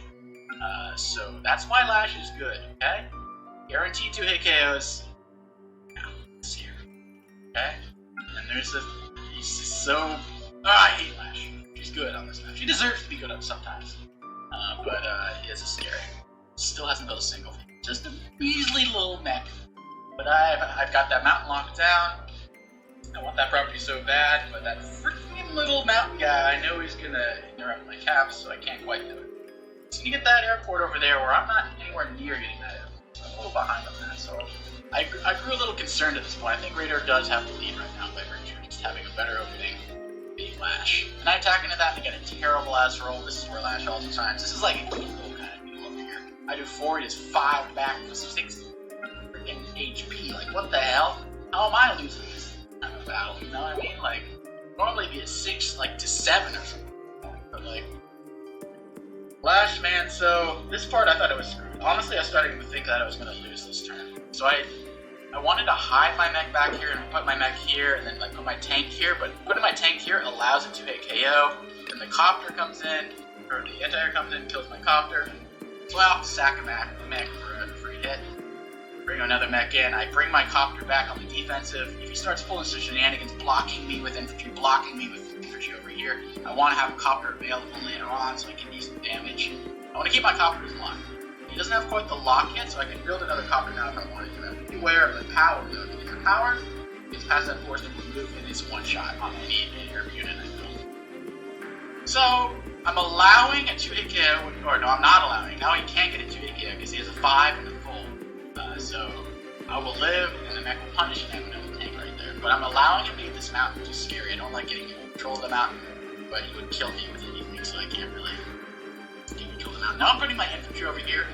Speaker 5: So that's why Lash is good, okay? Guaranteed to hit KOs. Now, it's here. Okay? And there's a. He's so. I hate Lash. She's good on this map. She deserves to be good sometimes. But it's a scary. Still hasn't built a single thing. Just a measly little mech. But I've got that mountain locked down. I want that property so bad, but that freaking little mountain guy, I know he's gonna interrupt my caps, so I can't quite do it. So you get that airport over there where I'm not anywhere near getting that airport. I'm a little behind on that, so I grew a little concerned at this point. I think Radar does have the lead right now by virtue of just having a better opening being Lash. And I attack into that and I get a terrible ass roll. This is where Lash also shines. This is like a equal kind of deal over here. I do 4, he does 5 back for 6 freaking HP. Like, what the hell? How am I losing this kind of battle? You know what I mean? Like, normally it'd be a 6, like, to 7 or something. But, like, Lash, man, so this part I thought it was screwed. Honestly, I started to think that I was going to lose this turn. So I wanted to hide my mech back here and put my mech here and then like put my tank here, but putting my tank here allows it to hit KO. Then the copter comes in, or the anti-air comes in and kills my copter. So I have to sack a mech for a free hit. Bring another mech in. I bring my copter back on the defensive. If he starts pulling some shenanigans, blocking me with infantry, blocking me with infantry over here, I want to have a copter available later on so I can do some damage. I want to keep my copters alive. He doesn't have quite the lock yet, so I can build another copter now if I wanted to. Beware of the power though. If the power gets past that force to move, and it's one shot on any air unit I build. So I'm allowing a 2-hit KO, or no, I'm not allowing. Now he can't get a 2-hit KO because he has a 5 and a full. So I will live, and the mech will punish him and another tank right there. But I'm allowing him to get this mountain, which is scary. I don't like getting control of the mountain, but he would kill me with anything, so I can't really get control of the mountain. Now I'm putting my infantry over here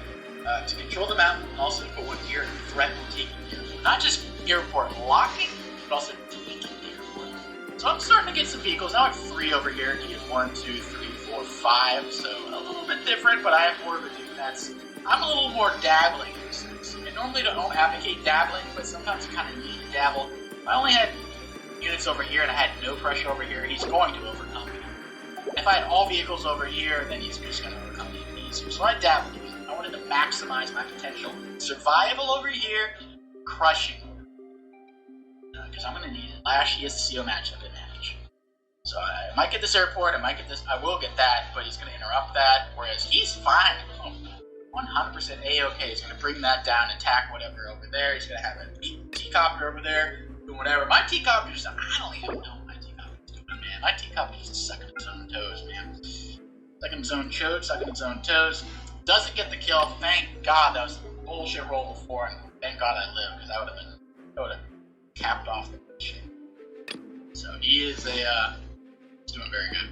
Speaker 5: to control the mountain, and also to put one here and threaten taking the airport. Not just airport locking, but also taking the airport. So I'm starting to get some vehicles. Now I have 3 over here. He has 1, 2, 3, 4, 5. So a little bit different, but I have more of a defense. I'm a little more dabbling in these things. I normally don't advocate dabbling, but sometimes you kind of need to dabble. If I only had units over here and I had no pressure over here, he's going to overcome me. If I had all vehicles over here, then he's just going to overcome even easier. So I dabbled with it. I wanted to maximize my potential. Survival over here, crushing. Because I'm going to need it. Lash, he has the CO matchup advantage. So I might get this airport, I might get this, I will get that, but he's going to interrupt that, whereas he's fine. 100% A-OK. He's going to bring that down, attack whatever over there. He's going to have a T-copter over there, do whatever. My T-copter's, I don't even know what my T-copter's doing, man. My T-copter's just sucking its own toes, man. Sucking its own chode, sucking its own toes. Doesn't get the kill. Thank God that was a bullshit roll before, and thank God I lived, because I would have capped off the shit. So he is he's doing very good.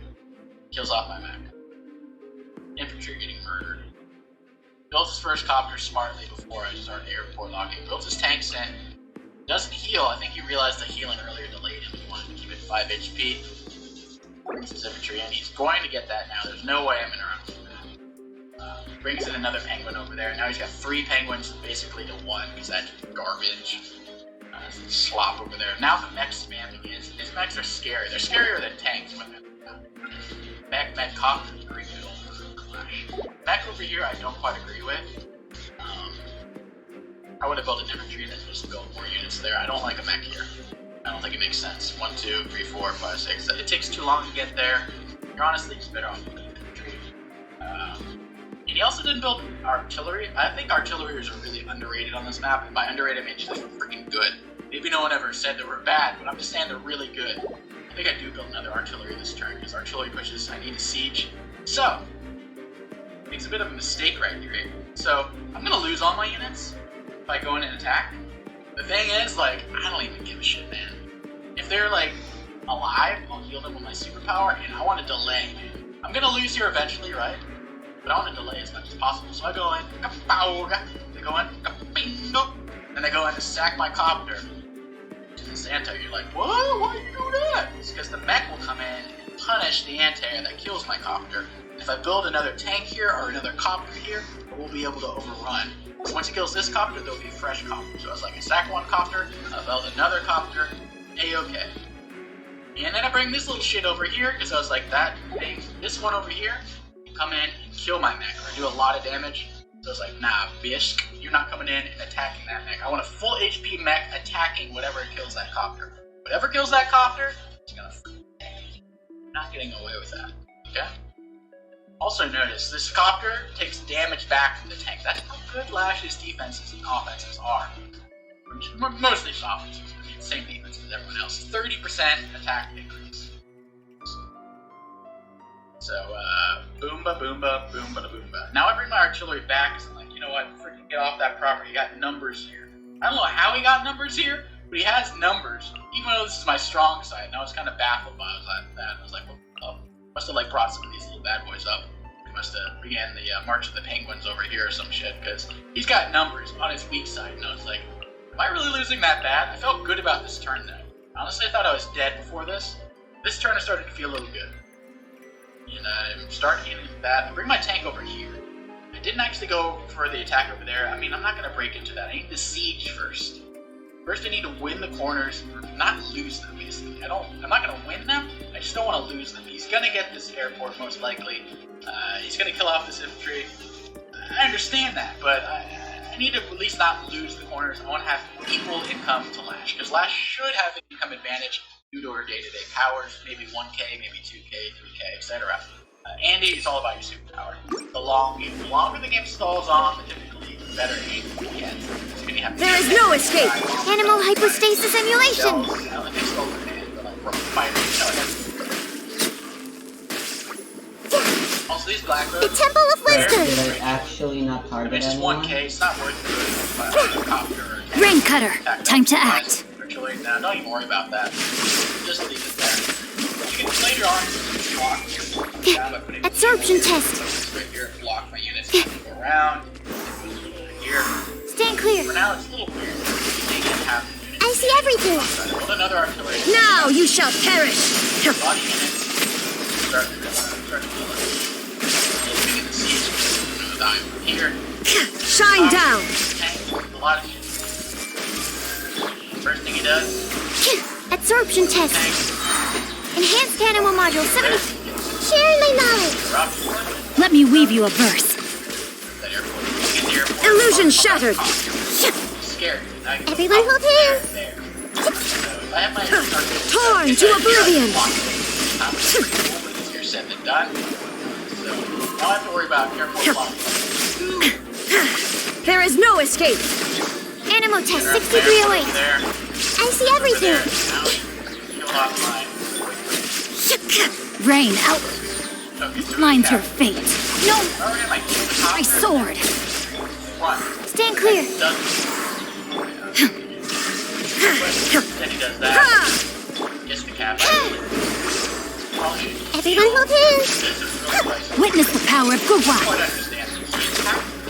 Speaker 5: Kills off my mech. Infantry getting murdered. Builds his first copter smartly before I start airport locking. Builds his tanks in. Doesn't heal. I think he realized the healing earlier delayed him. He wanted to keep it 5 HP. Brings his infantry in. He's going to get that now. There's no way I'm interrupting that. Brings in another penguin over there. Now he's got 3 penguins basically to 1 because that's garbage. Slop over there. Now the mech spam begins. His mechs are scary. They're scarier than tanks when they're mech copter is very good over Clash. Mech over here I don't quite agree with. I would have built an infantry and then just built more units there. I don't like a mech here. I don't think it makes sense. 1, 2, 3, 4, 5, 6. It takes too long to get there. You're honestly just better off building infantry. And he also didn't build artillery. I think artillery are really underrated on this map, and by underrated I mean just freaking good. Maybe no one ever said they were bad, but I'm just saying they're really good. I think I do build another artillery this turn, because artillery pushes, I need a siege. So, makes a bit of a mistake right here. So, I'm going to lose all my units if I go in and attack. The thing is, like, I don't even give a shit, man. If they're, like, alive, I'll heal them with my superpower, and I want to delay. I'm going to lose here eventually, right? But I want to delay as much as possible. So I go in, they go in, and they go in to sack my copter. To this anti-air, you're like, whoa, why do you do that? It's because the mech will come in and punish the anti-air that kills my copter. If I build another tank here or another copter here, I will be able to overrun. Once it kills this copter, there'll be a fresh copter. So I was like, I sack one copter, I build another copter, A-OK. And then I bring this little shit over here, because I was like, that thing, this one over here, come in and kill my mech, or do a lot of damage. So I was like, nah, bitch, you're not coming in and attacking that mech. I want a full HP mech attacking whatever kills that copter. Whatever kills that copter, it's gonna freaking die. Not getting away with that, okay? Also notice, this copter takes damage back from the tank. That's how good Lash's defenses and offenses are. Mostly his offenses, I mean, same defense as everyone else. 30% attack increase. So, boomba, boomba, boomba, boomba. Now I bring my artillery back because I'm like, you know what, freaking get off that property. He got numbers here. I don't know how he got numbers here, but he has numbers, even though this is my strong side. And I was kind of baffled by that. I was like, well, must have like brought some of these little bad boys up. He must have began the March of the Penguins over here or some shit, because he's got numbers on his weak side. And I was like, am I really losing that bad? I felt good about this turn though. Honestly, I thought I was dead before this. This turn I started to feel a little good. And I'm starting getting that. I bring my tank over here. I didn't actually go for the attack over there. I mean, I'm not going to break into that. I need the siege first. First, I need to win the corners, not lose them, basically. I'm not going to win them. I just don't want to lose them. He's going to get this airport, most likely. He's going to kill off this infantry. I understand that, but I need to at least not lose the corners. I want to have equal income to Lash, because Lash should have an income advantage due to her day-to-day powers, maybe 1k, maybe 2k, 3k, etc. Andy, it's all about your superpower. The longer the game stalls on, the typically better aim he gets.
Speaker 6: There is no escape! Animal hypostasis emulation!
Speaker 5: Also, these black
Speaker 6: The Temple of Wisdom!
Speaker 1: Did I actually not target
Speaker 5: it's just
Speaker 1: anyone?
Speaker 5: 1k, it's not worth it. Copter.
Speaker 6: Rain Cutter, time to act.
Speaker 5: Now, don't even worry about that. Just leave it there. You can later on block.
Speaker 6: Absorption test.
Speaker 5: Right here, block my units. Go around. Here.
Speaker 6: Stand clear.
Speaker 5: For now, it's a little weird.
Speaker 6: I see everything.
Speaker 5: Build another artillery.
Speaker 6: Now you shall perish.
Speaker 5: Body units. Start to kill it. Moving in the siege. Die over here.
Speaker 6: Shine down.
Speaker 5: Tank. A lot of shit. First thing he does.
Speaker 6: Absorption test.
Speaker 5: Tank.
Speaker 6: Enhanced animal module 70. Sharing my knowledge.
Speaker 5: Drop the one.
Speaker 9: Let me weave you a verse.
Speaker 5: That airport. Get the airport.
Speaker 9: Illusion shattered.
Speaker 5: Scared. Now you can
Speaker 6: Everyone hold hands.
Speaker 5: there. So if I have my
Speaker 9: Torn to oblivion.
Speaker 5: I'm easier said than done. So now I have to worry about airport blocking.
Speaker 9: There is no escape.
Speaker 6: Animal test 6308.
Speaker 5: There.
Speaker 6: I see everything.
Speaker 5: Killed off mine.
Speaker 9: Rain outlines your fate. No,
Speaker 5: Already my
Speaker 9: my sword.
Speaker 5: Run.
Speaker 6: Stand clear.
Speaker 5: Then he does that. Gets the cap.
Speaker 6: Everyone hold hands.
Speaker 5: This is really nice.
Speaker 9: Witness the power of Gugwa.
Speaker 5: Quite understand.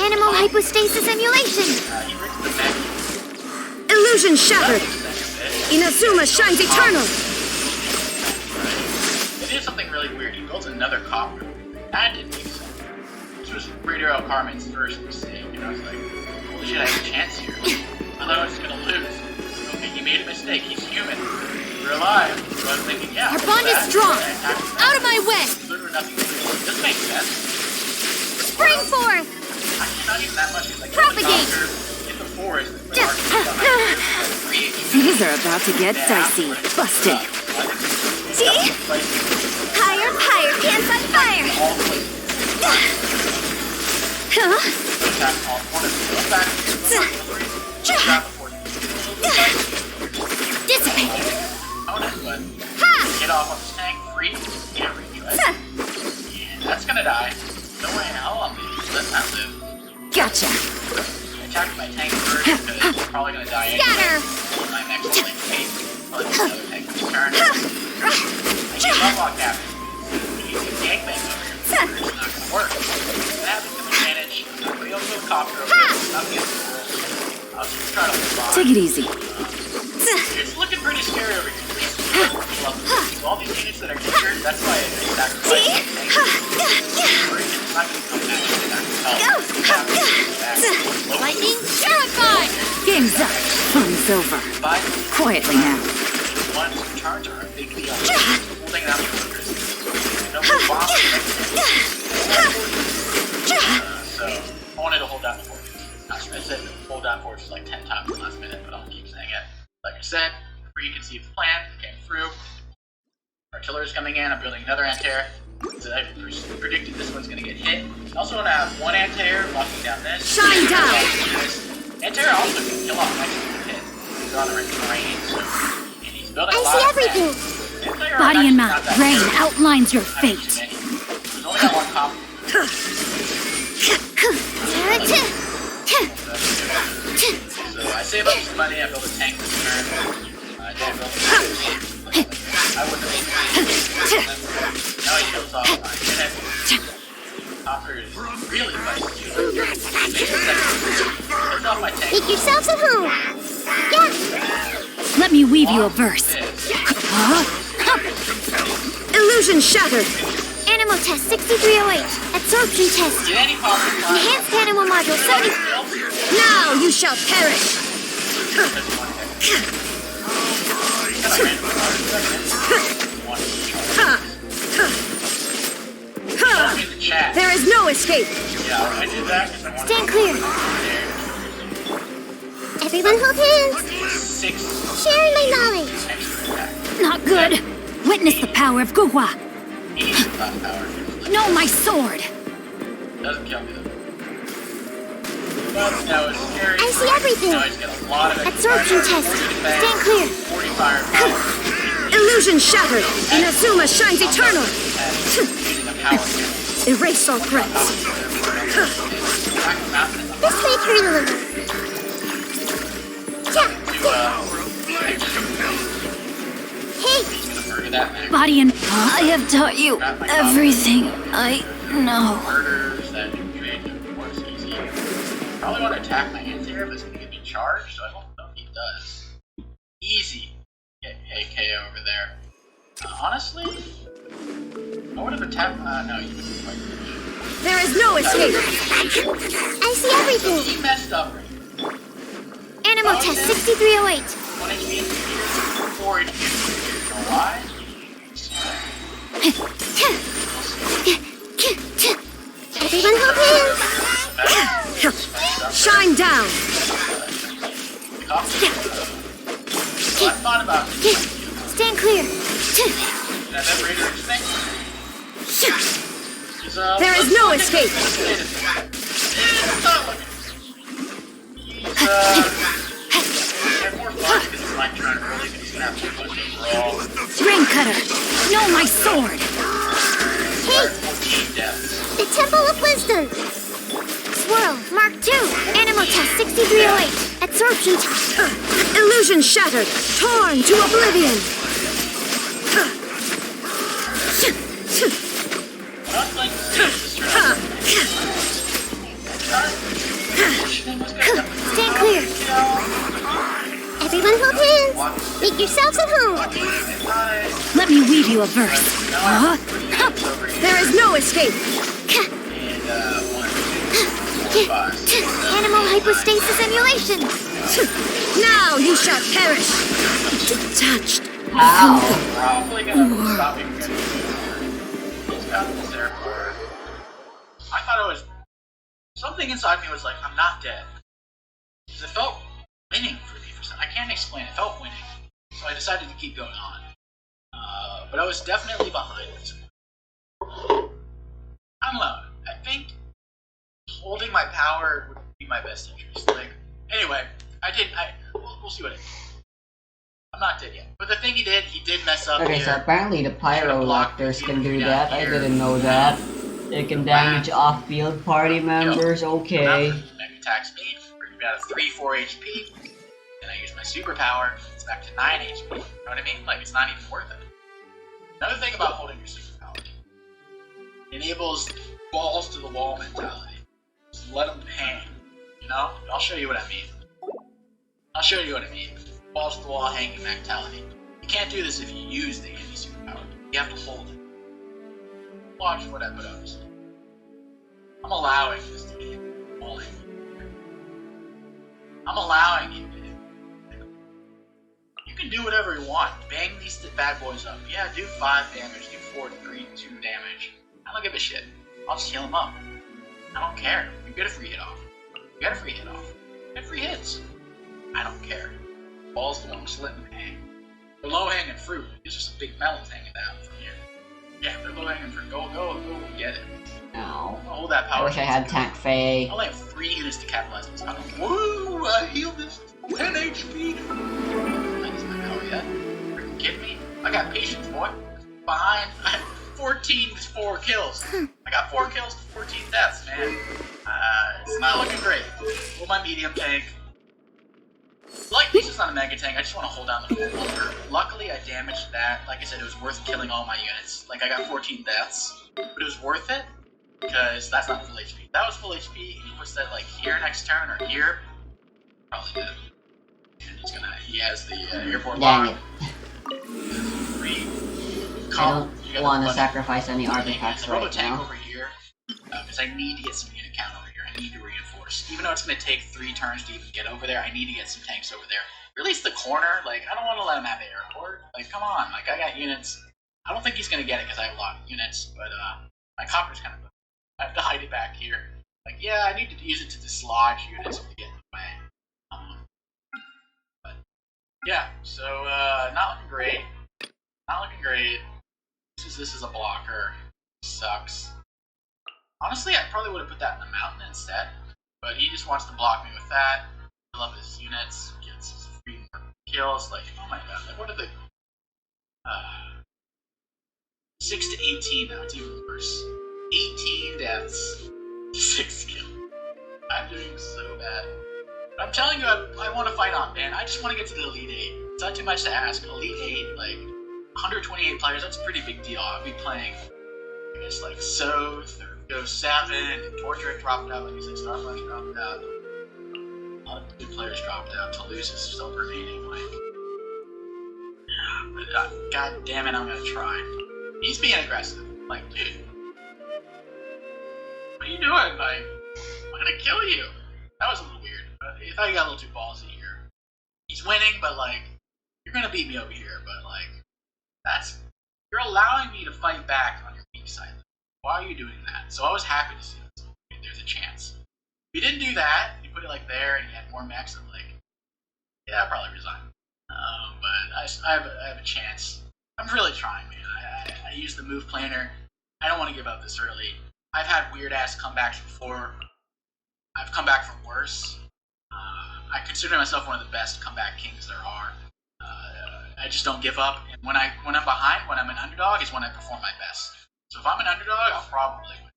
Speaker 6: Animal hypostasis emulation.
Speaker 5: He brings the back.
Speaker 9: Illusion shattered. Inazuma shines eternal.
Speaker 5: It is something really weird. He builds another copter. That didn't make sense. This was Raider L. Carmen's first mistake, and I was like, holy shit, I have a chance here. I thought I was just gonna lose. Okay, he made a mistake. He's human. We're alive. So I was thinking, yeah.
Speaker 9: Our bond is strong. Out of my way.
Speaker 5: Literally nothing to do. This makes sense.
Speaker 6: Spring forth.
Speaker 5: Not even that much. It's like
Speaker 6: Propagate.
Speaker 5: in the forest. With
Speaker 9: Things are about to get dicey. Busted.
Speaker 6: See? Higher, higher, pants on fire. Huh?
Speaker 9: Dissipate.
Speaker 6: Ha!
Speaker 5: Get off on this tank, free, can't reach it. Yeah, that's gonna die. No way in hell I'm gonna let that live.
Speaker 9: Gotcha.
Speaker 5: I attacked my tank first because it's probably gonna die anyway.
Speaker 6: Scatter.
Speaker 5: My next lane fate. Probably another tank this turn. I get love lock captain. He's a gangbang over here. It's not gonna work. I have an advantage. We also have a copter over here. I'm against the rules. I'll just try to hold on.
Speaker 9: Take it easy.
Speaker 5: It's looking pretty scary over here. So all these units that are injured, that's why I sacrificed the tank. Or it's not gonna come back.
Speaker 6: Lightning terrified.
Speaker 9: Game's up. Fun's over. Quietly now.
Speaker 5: One charge are a big deal. Holding it out for no bomb. So I wanted to hold down the fortress. I said hold down fortress like 10 times in the last minute, but I'll keep saying it. Like I said, preconceived plan came through. Artillery's coming in. I'm building another anti-air. So I predicted this one's going to get hit. I also want to have one anti-air locking down this.
Speaker 9: Shine down!
Speaker 5: Anti-air also can kill off next to the hit. He's on the right terrain, so and he's building a lot
Speaker 6: I see
Speaker 5: of
Speaker 6: everything.
Speaker 5: Anti-air
Speaker 9: Body and mouth.
Speaker 5: not that
Speaker 9: Rain
Speaker 5: good.
Speaker 9: outlines your
Speaker 5: Not too
Speaker 9: fate.
Speaker 5: many. There's only got one cop. So I save up some money. I build a tank this turn. I didn't build a tank. I wouldn't have made it. Now he kills off my unit. Hopper is really feisty. Kills off my tank.
Speaker 6: Make yourselves at home. Yeah.
Speaker 9: Let me weave you a verse. Illusion shattered.
Speaker 6: Animal test 6308. Absorption test.
Speaker 5: Did any Hopper
Speaker 6: Enhanced animal module 70.
Speaker 9: Now you shall perish.
Speaker 5: in the chat.
Speaker 9: There is no escape.
Speaker 5: Yeah, I did that because I wanted
Speaker 6: Stand clear. Everyone hold hands.
Speaker 5: 6
Speaker 6: Sharing my knowledge.
Speaker 5: extra attack.
Speaker 9: Not good. Witness the power of Gugwa.
Speaker 5: 85 power.
Speaker 9: No, my sword.
Speaker 5: Doesn't kill me though. But that was scary.
Speaker 6: I see everything.
Speaker 5: Now he's got a lot of
Speaker 6: Absorption
Speaker 5: extra
Speaker 6: test.
Speaker 5: 40 defense,
Speaker 6: Stand clear.
Speaker 5: 40 firepower.
Speaker 9: Illusion shattered. Inazuma shines eternal.
Speaker 5: Using a power cannon.
Speaker 9: Erase all threats.
Speaker 5: Attack the mountain in the
Speaker 6: This way, Colonel. Yeah. Hey,
Speaker 5: murder that man.
Speaker 9: Body and I have taught you everything I know.
Speaker 5: Murders that made the force easy. Probably want to attack my anti-air, but it's going to get me charged, so I don't know if he does. Easy. Get AK over there. Honestly, I would have attacked. No, you wouldn't quite finish.
Speaker 9: There is no escape.
Speaker 6: I see everything.
Speaker 5: He messed up.
Speaker 6: Animal test 6308.
Speaker 5: 1 HP in 4 HP. You know why?
Speaker 6: Everyone hold hands.
Speaker 10: Shine down.
Speaker 5: Well, I thought about it.
Speaker 6: Stand clear.
Speaker 5: That Raider thing.
Speaker 10: There is no escape.
Speaker 5: It's not looking. He's more fun because it's my turn early, but he's gonna have more fun overall.
Speaker 10: Ring cutter. No, my sword.
Speaker 6: Hey,
Speaker 5: 14 deaths.
Speaker 6: the Temple of Wisdom. Swirl, Mark II. Animal test 6308. Absorption.
Speaker 10: Illusion shattered. Torn to oblivion.
Speaker 5: Not like this turn.
Speaker 6: Stand clear. Everyone hold hands. Make yourselves at home.
Speaker 10: Let me weave you a verse. There is no escape.
Speaker 6: Animal hypostasis emulation.
Speaker 10: Now you shall perish. Detached.
Speaker 1: Ow.
Speaker 5: Probably gonna stop me from getting He's got this there for. I thought it was. Something inside me was like, I'm not dead. Because it felt winning for me for some. I can't explain it. It felt winning. So I decided to keep going on. But I was definitely behind this. I don't know. I think holding my power would be my best interest. Like, anyway, we'll see what it is. I'm not dead yet. But the thing he did mess up
Speaker 1: Okay,
Speaker 5: here.
Speaker 1: so apparently the Pyrolactors can do that. I didn't know that. They can damage off-field party members. Okay.
Speaker 5: Mega attacks me, brings me out of 3-4 HP. Then I use my superpower, it's back to 9 HP. You know what I mean? Like, it's not even worth it. Another thing about holding your superpower, enables balls to the wall mentality. Just let them hang. You know? I'll show you what I mean. Balls to the wall hanging mentality. You can't do this if you use the enemy superpower. You have to hold it. Watch what I put up. I'm allowing this to be falling. I'm allowing you to. You can do whatever you want. Bang these bad boys up. Yeah, do 5 damage, do 4, 3, 2 damage. I don't give a shit. I'll just heal them up. I don't care. You get a free hit off. Get free hits. I don't care. Balls to them, just let them hang. The low hanging fruit is just a big melon hanging down from here. Yeah, they're low hanging fruit. Go get it.
Speaker 1: Ow.
Speaker 5: Hold that
Speaker 1: I
Speaker 5: power.
Speaker 1: wish I had Tank Faye.
Speaker 5: I only have 3 units to capitalize on this power. Woo! I healed this 10 HP. I use my power yet. Are you kidding me? I got patience, boy. Behind. I have 14 to 4 kills. I got 4 kills to 14 deaths, man. It's not looking great. Well, my medium tank. Like, this is not a mega tank. I just want to hold down the full number. Luckily, I damaged that. Like I said, it was worth killing all my units. Like, I got 14 deaths. But it was worth it. Because that's not full HP. That was full HP, and he puts that, like, here next turn, or here. Probably dead. And he has the airport
Speaker 1: Dang
Speaker 5: lock.
Speaker 1: it.
Speaker 5: I
Speaker 1: don't want to sacrifice any artifacts
Speaker 5: throw a
Speaker 1: right
Speaker 5: tank
Speaker 1: now.
Speaker 5: over here, because I need to get some unit count over here. I need to reinforce. Even though it's going to take 3 turns to even get over there, I need to get some tanks over there. Release the corner. Like, I don't want to let him have the airport. Like, come on. Like, I got units. I don't think he's going to get it because I have a lot of units, but my copper's kind of... I have to hide it back here. Like, yeah, I need to use it to dislodge units to get in the way. But, yeah, so, not looking great. Not looking great. This is a blocker. Sucks. Honestly, I probably would have put that in the mountain instead. But he just wants to block me with that. Fill up his units. Gets his free kills. Like, oh my god. Like, what are the... 6 to 18 now. It's even worse. 18 deaths. 6 kills. I'm doing so bad. But I'm telling you, I want to fight on, man. I just want to get to the Elite 8. It's not too much to ask. Elite 8, like... 128 players, that's a pretty big deal. I'll be playing against like Soth or Go 7, and Torture dropped out, like you said, Starflash dropped out. A lot of good players dropped out. Toulouse is still remaining, like. But god damn it, I'm gonna try. He's being aggressive. Like, dude. What are you doing? Like, I'm gonna kill you. That was a little weird. I thought you got a little too ballsy here. He's winning, but like, you're gonna beat me over here, but like, you're allowing me to fight back on your weak side. Why are you doing that? So I was happy to see that. There's a chance. If you didn't do that, you put it like there, and you had more mechs, I'm like, yeah, I'll probably resign. But I have a chance. I'm really trying, man. I use the move planner. I don't want to give up this early. I've had weird ass comebacks before. I've come back from worse. I consider myself one of the best comeback kings there are. I just don't give up. And when I'm behind, when I'm an underdog, is when I perform my best. So if I'm an underdog, I'll probably win.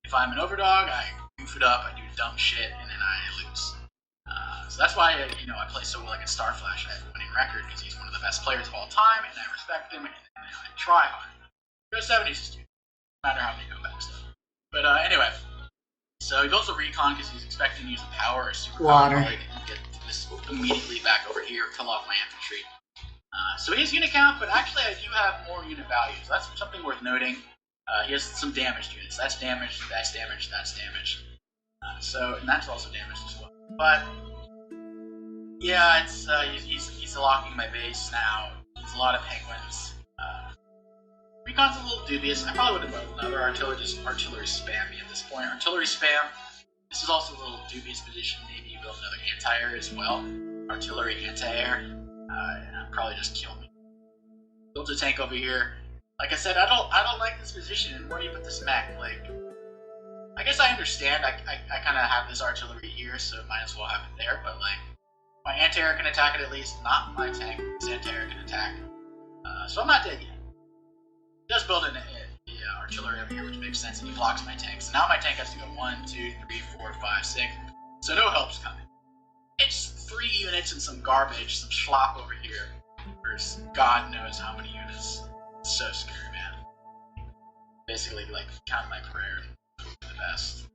Speaker 5: If I'm an overdog, I goof it up, I do dumb shit, and then I lose. So that's why I play so well against Starflash. I have a winning record because he's one of the best players of all time, and I respect him, and I try hard. Go 70s, no matter how many comebacks though. But anyway, so he builds a recon because he's expecting to use a power or super
Speaker 1: Water.
Speaker 5: power and get this immediately back over here, kill off my infantry. So he has unit count, but actually I do have more unit values. That's something worth noting. He has some damaged units. That's damaged, that's damaged, that's damaged. And that's also damaged as well. But yeah, it's he's locking my base now. There's a lot of penguins. Recon's a little dubious. I probably would have built another artillery spam me at this point. Artillery spam. This is also a little dubious position. Maybe you build another anti-air as well. Artillery anti-air. And probably just kill me. Build a tank over here. Like I said, I don't like this position. And where do you put this mech? Like, I guess I understand. I kind of have this artillery here, so might as well have it there. But like, my anti-air can attack it at least. Not my tank. This anti-air can attack. So I'm not dead yet. He does build the artillery over here, which makes sense, and he blocks my tank. So now my tank has to go 1, 2, 3, 4, 5, 6. So no help's coming. It's 3 units and some garbage, some schlop over here. There's God knows how many units. It's so scary, man. Basically, like, count my prayer and hope for the best.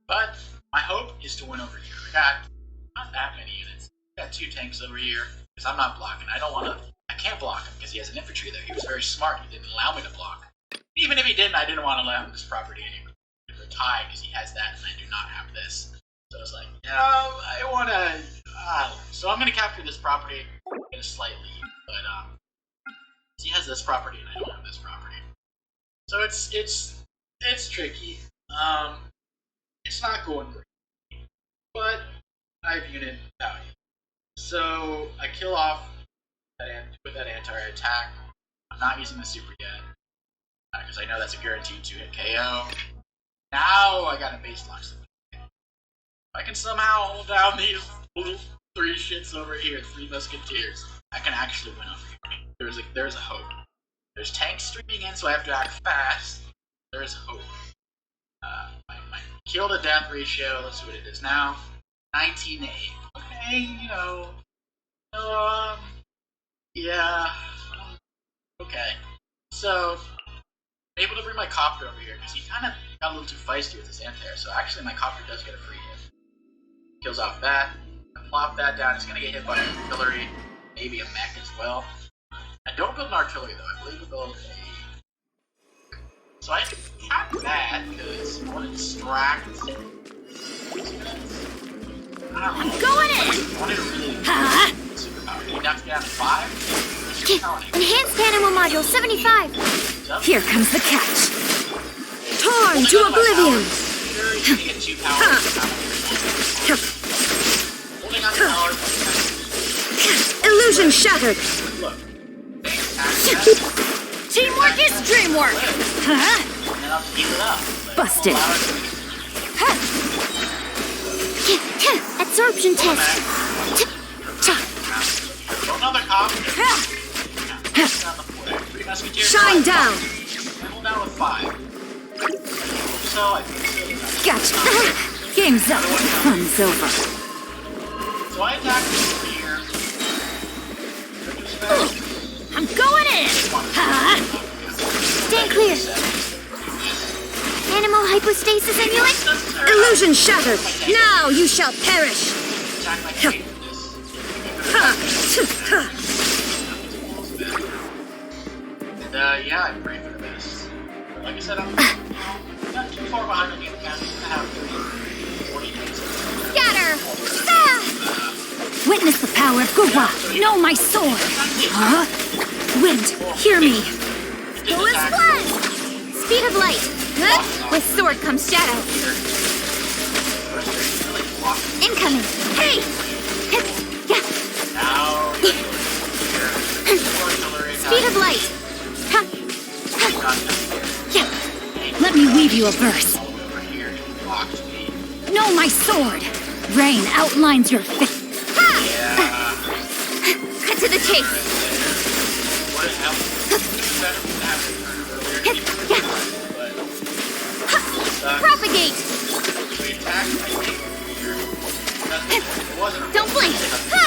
Speaker 5: But my hope is to win over here. I got not that many units. I got 2 tanks over here, because I'm not blocking. I can't block him because he has an infantry there. He was very smart. He didn't allow me to block. Even if he didn't, I didn't want to allow him this property anyway. We're tied because he has that and I do not have this. So I was like, I want to... So I'm going to capture this property, get a slight lead. But he has this property and I don't have this property. So it's tricky. It's not going great. But I have unit value. So I kill off with that anti-air attack. I'm not using the super yet because I know that's a guaranteed 2-hit KO. Now I got a base lock. If I can somehow hold down these little 3 shits over here, 3 musketeers, I can actually win over here. There's a hope. There's tanks streaming in, so I have to act fast. There's hope. My kill to death ratio, let's see what it is now. 19 to 8. Okay, yeah. Okay. So, I'm able to bring my copter over here because he kind of got a little too feisty with his anti-air. So actually, my copter does get a free hit. Kills off that. I plop that down. It's gonna get hit by artillery, maybe a mech as well. I don't build an artillery though. I believe I build a. So I have that because I want to distract.
Speaker 6: I'm going in!
Speaker 5: I wanted to really superpower. You knocked me down to 5?
Speaker 6: Enhanced animal module 75!
Speaker 10: Here comes the catch. Torn to oblivion! Illusion shattered!
Speaker 6: Teamwork is dreamwork!
Speaker 10: Busted!
Speaker 6: Absorption test!
Speaker 5: Another cop.
Speaker 10: Shine down!
Speaker 5: Hold down with 5. So I think
Speaker 10: Gotcha! Game's up. Fun's over.
Speaker 5: So I attack here.
Speaker 6: I'm going in! Stand clear! Animal hypostasis amulet?
Speaker 10: Illusion shattered! Now you shall perish!
Speaker 5: And yeah, I pray for the best. But like I said, I'm not too far behind on the account. I'm gonna have 40 days.
Speaker 6: Scatter!
Speaker 10: Witness the power of Gurwa! Know my sword! Huh? Wind, hear me!
Speaker 6: Full is blood! Speed of light. Huh? With sword comes shadow. Incoming. Hey! Yeah.
Speaker 5: Now,
Speaker 6: Speed of light. Huh. Yeah.
Speaker 10: Let me weave you a verse.
Speaker 5: over here blocked me.
Speaker 10: Know my sword. Rain outlines your face.
Speaker 6: Ha!
Speaker 5: Yeah.
Speaker 6: Cut to the chase.
Speaker 5: What the hell? Better than having earlier.
Speaker 6: Propagate.
Speaker 5: We attacked, I think, here. It wasn't.
Speaker 6: Don't blink. Ha!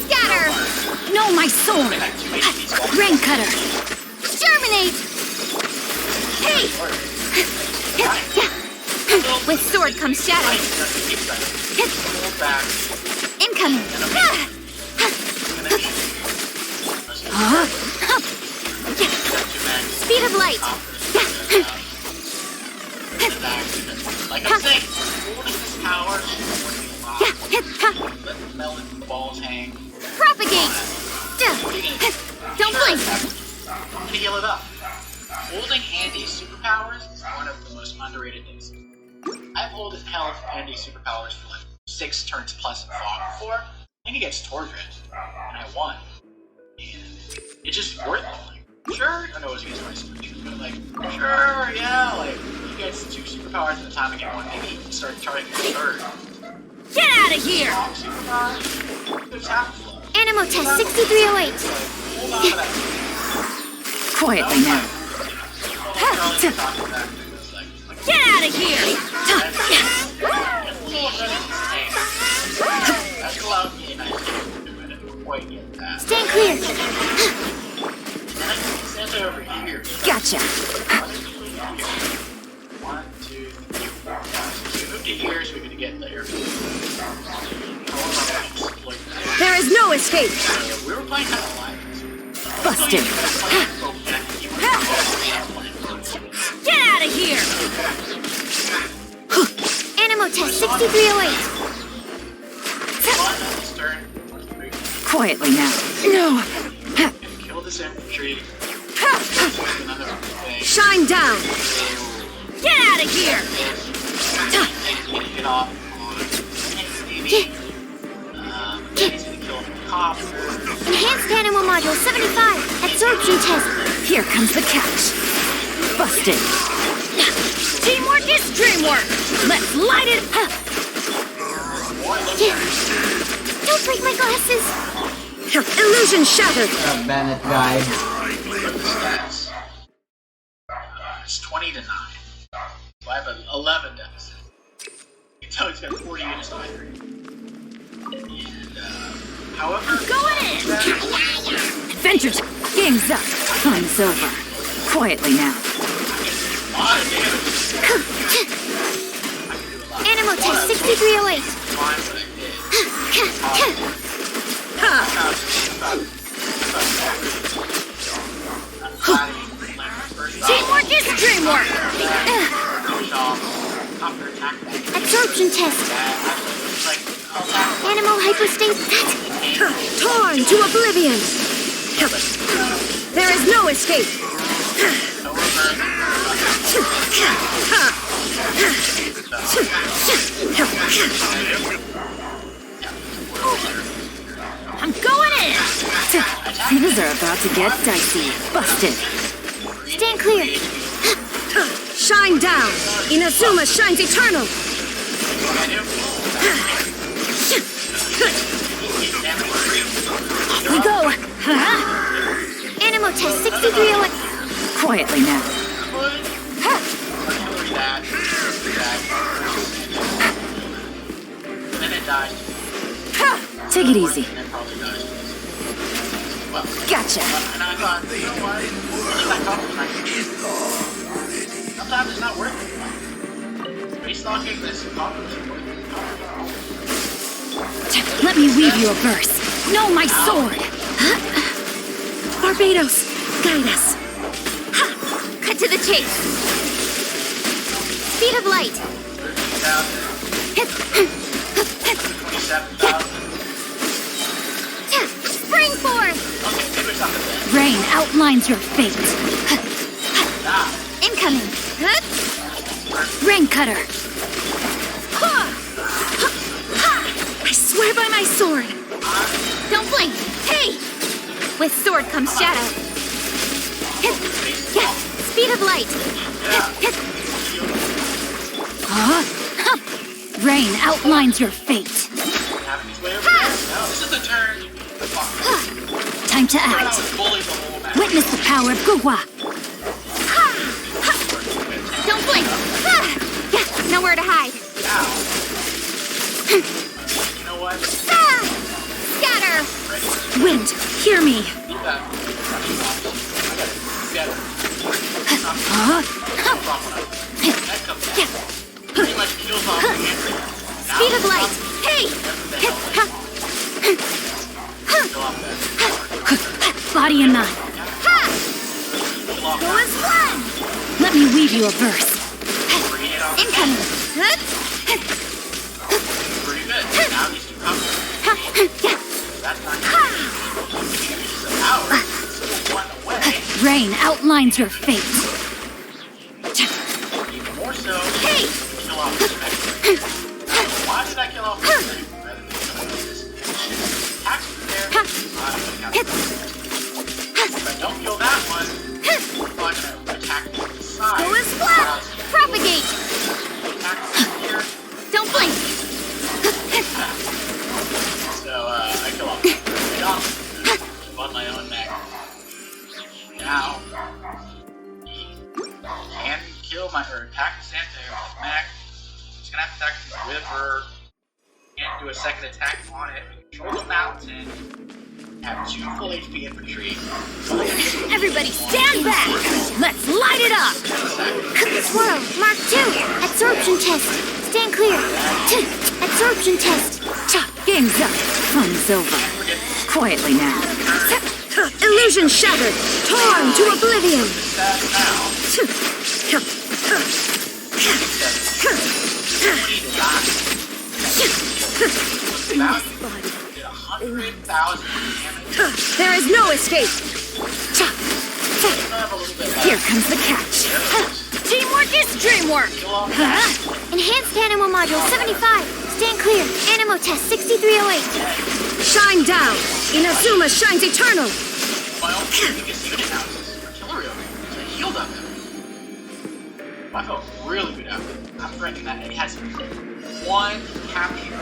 Speaker 6: Scatter.
Speaker 10: Know my sword. Rain cutter.
Speaker 6: Germinate. Hey! With sword comes shadow. Incoming. Speed of light.
Speaker 5: Like I'm saying, holding this power, let the melon balls hang.
Speaker 6: Propagate. Don't blink.
Speaker 5: I'm gonna heal it up. Holding Andy's superpowers is one of the most underrated things. I've held Andy's superpowers for like 6 turns plus in Fog before. I think against Torgrid, and I won. And it's just worth it. Like, sure, I know it was against my super, but like, sure, yeah, like, he gets 2 superpowers at a time and get 1, maybe he can start targeting the 3rd.
Speaker 10: Get out of here!
Speaker 5: Superpowers, there's half flow.
Speaker 6: Animal test 6308.
Speaker 5: Hold on to that.
Speaker 10: Quietly now. Get out of here!
Speaker 5: That's allowed me and I didn't quite get that.
Speaker 6: Stand clear.
Speaker 5: Stand over here.
Speaker 10: Gotcha.
Speaker 5: 1, 2, 3, 4, 5. So we move to here so we can get there.
Speaker 10: There is no escape!
Speaker 5: So we were playing kind of live.
Speaker 10: Busted! Get out of here!
Speaker 6: Animal test 6308.
Speaker 10: Quietly now. No!
Speaker 5: Kill this infantry.
Speaker 10: Shine down! Get out of here!
Speaker 5: Get off on he's gonna kill the copter.
Speaker 6: Enhanced animal module 75. Absorption test.
Speaker 10: Here comes the catch. Busted! Teamwork is dreamwork! Let's light it up!
Speaker 6: Don't break my glasses.
Speaker 10: Illusion shattered!
Speaker 1: Bennett died.
Speaker 5: Stats. It's 20 to 9. So I have an 11 deficit. You can tell he's got 40 units to migrate. And, however...
Speaker 10: Going in! Adventures! Game's up! Fun's over. Quietly now.
Speaker 6: Animal test 6308.
Speaker 10: Teamwork is dreamwork!
Speaker 6: Absorption test. Animal hypostasis.
Speaker 10: Torn to oblivion! There is no escape! I'm going in! Things are about to get dicey. Busted.
Speaker 6: Stand clear.
Speaker 10: Shine down! Inazuma shines eternal! Off we go! Huh?
Speaker 6: Animal test 6308.
Speaker 10: Quietly now.
Speaker 5: Then it dies.
Speaker 10: Take it easy.
Speaker 5: And then probably dies. Well,
Speaker 10: Gotcha.
Speaker 5: and I thought, you know what? That couple's not good. Sometimes it's not worth it. Space locking this couple isn't worth it.
Speaker 10: Let me weave you a verse. Know my sword. Barbados, guide us.
Speaker 6: Cut to the chase. Speed of light.
Speaker 5: 27,000.
Speaker 6: Spring forth.
Speaker 5: Okay, maybe it's not the best.
Speaker 10: Rain outlines your fate. Incoming. Rain cutter. I swear by my sword. Don't blink. Hey! With sword comes shadow. Speed of light. Rain outlines your fate.
Speaker 5: This is the turn.
Speaker 10: Time to act. Witness the power of Gugwa.
Speaker 6: Don't blink. Nowhere to hide.
Speaker 5: You know what?
Speaker 6: Scatter.
Speaker 10: Wind, hear me.
Speaker 5: Pretty much kills off the entry.
Speaker 6: Speed of light. Hey!
Speaker 10: Body and mind.
Speaker 6: Go as one.
Speaker 10: Let me weave you a verse.
Speaker 6: Incoming.
Speaker 5: Pretty good. Now these two come. That's not use the power. So one away.
Speaker 10: Rain outlines your fate.
Speaker 5: Even more so.
Speaker 6: Hey!
Speaker 5: Kill off the spectre. Why did I kill off the spectre rather than someone else's? Attack there. If I don't kill that one, I'm gonna attack the side.
Speaker 6: Go as flat. Propagate.
Speaker 5: Attack here.
Speaker 6: Don't blink.
Speaker 5: So, I kill off the off on my own neck. Now, he can kill my, or attack the Santa with his mech. He's gonna have to attack the river. Can't do a second attack on it. Control the mountain. Have 2 full HP infantry.
Speaker 10: Everybody stand back! Let's light it up!
Speaker 6: Swirl. Mark 2. Absorption test. Stand clear. Absorption test.
Speaker 10: Game's up. Fun's over. Quietly now. Illusion shattered. Torn to oblivion. There is no escape. Here comes the catch. Teamwork is dreamwork.
Speaker 6: Enhanced Animo Module 75. Stand clear. Animo test 6308.
Speaker 10: Shine down. Inazuma shines eternal.
Speaker 5: My own biggest unit now is artillery over here, so I healed up him. I felt really good after it. I'm threatening that, and he has 1 capture.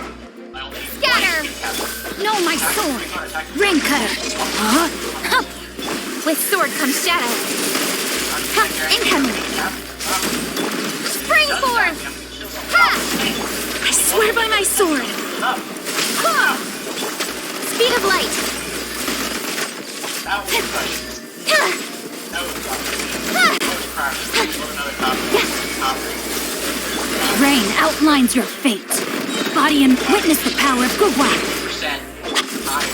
Speaker 5: My only
Speaker 6: Scatter.
Speaker 10: No, my sword. Rain cutter.
Speaker 6: With sword comes shadow. Incoming. Spring forth.
Speaker 10: I swear by my sword.
Speaker 6: Speed of light.
Speaker 5: That was crushing. That was crushing.
Speaker 10: Rain outlines your fate. Body and witness the power of Gugwa.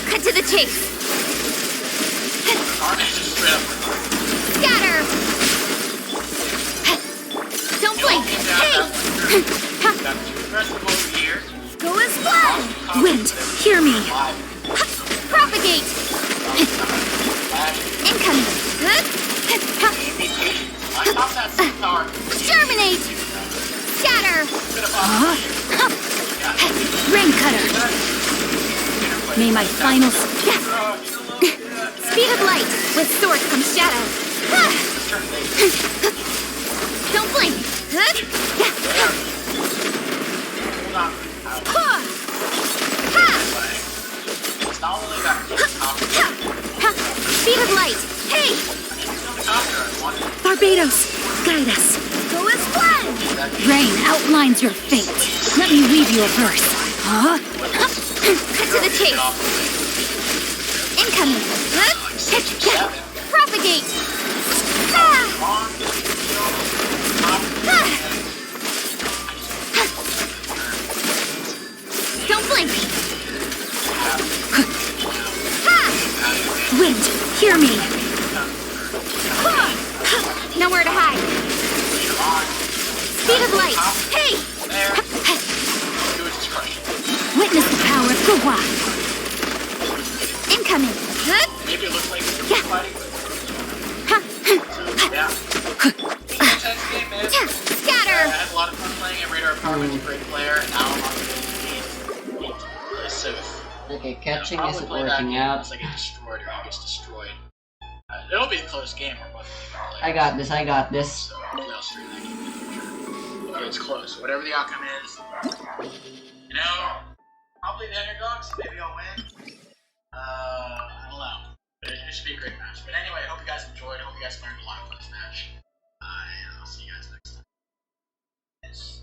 Speaker 6: Cut to the chase. Scatter. Don't blink. Hey. Go as one.
Speaker 10: Wind, hear me.
Speaker 6: Propagate. Incoming. Terminate. Scatter.
Speaker 10: Rain cutter. May my final
Speaker 6: Speed of light. With sword comes shadow. Don't blink. Speed of light. Hey.
Speaker 10: Barbados, guide us.
Speaker 6: Go as one.
Speaker 10: Rain outlines your fate. Let me weave you a verse.
Speaker 6: Cut to the chase. Incoming. Propagate. Don't blink.
Speaker 10: Wind, hear me.
Speaker 6: Nowhere to hide. Speed of light. Hey!
Speaker 10: Witness the power of Gugwa.
Speaker 6: Incoming.
Speaker 5: Maybe it looks like we're fighting with a great player, and now I'm on the game. So,
Speaker 1: Okay, catching
Speaker 5: I'll
Speaker 1: isn't
Speaker 5: play that
Speaker 1: working
Speaker 5: game
Speaker 1: out.
Speaker 5: unless I get destroyed or he gets destroyed. It'll be a close game where both of you can play.
Speaker 1: I got this, I got this.
Speaker 5: So I'll stream that game in the future. But it's close. Whatever the outcome is, you know, probably the underdogs. Maybe I'll win. I don't know. But it should be a great match. But anyway, I hope you guys enjoyed. I hope you guys learned a lot from this match. And I'll see you guys next time. Yes.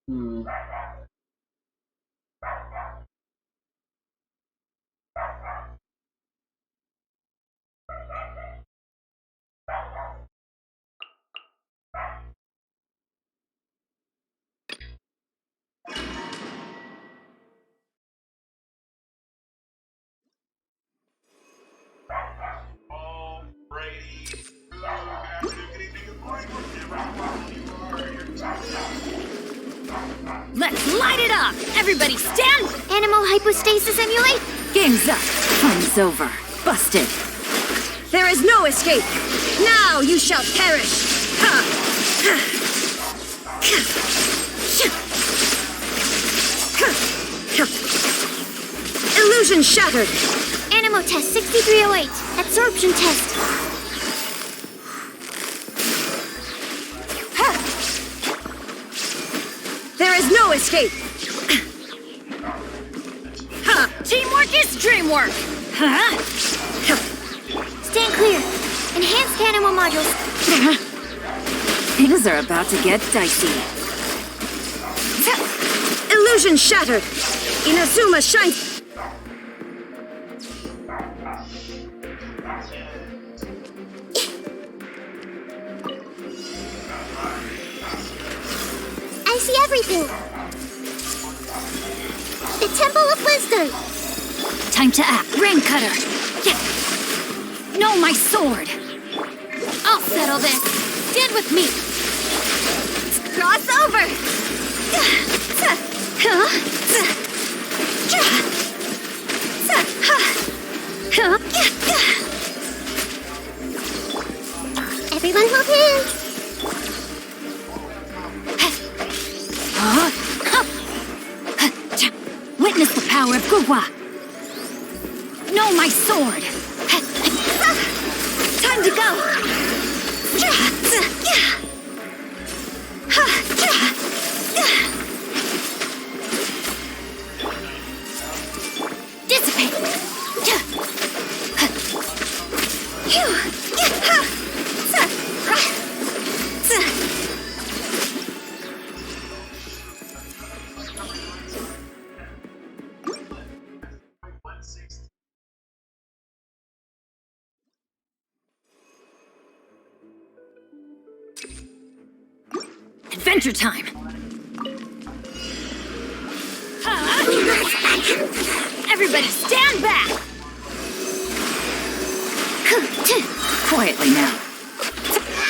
Speaker 1: Hmm.
Speaker 10: Let's light it up! Everybody stand!
Speaker 6: Animal hypostasis emulate?
Speaker 10: Game's up. Fun's over. Busted. There is no escape. Now you shall perish. Illusion shattered.
Speaker 6: Animal test 6308. Absorption test.
Speaker 10: There is no escape. Teamwork is dreamwork.
Speaker 6: Stand clear. Enhanced animal modules.
Speaker 10: Things are about to get dicey. Illusion shattered. Inazuma shines.
Speaker 6: I see everything. The Temple of Wisdom.
Speaker 10: Time to act. Rain cutter. No, my sword.
Speaker 6: I'll settle this. Stand with me.
Speaker 10: Cross over.
Speaker 6: Everyone hold hands.
Speaker 10: Witness the power of Gugwa. No, my sword. Time to go. Dissipate. Counter time! Everybody stand back! Quietly now.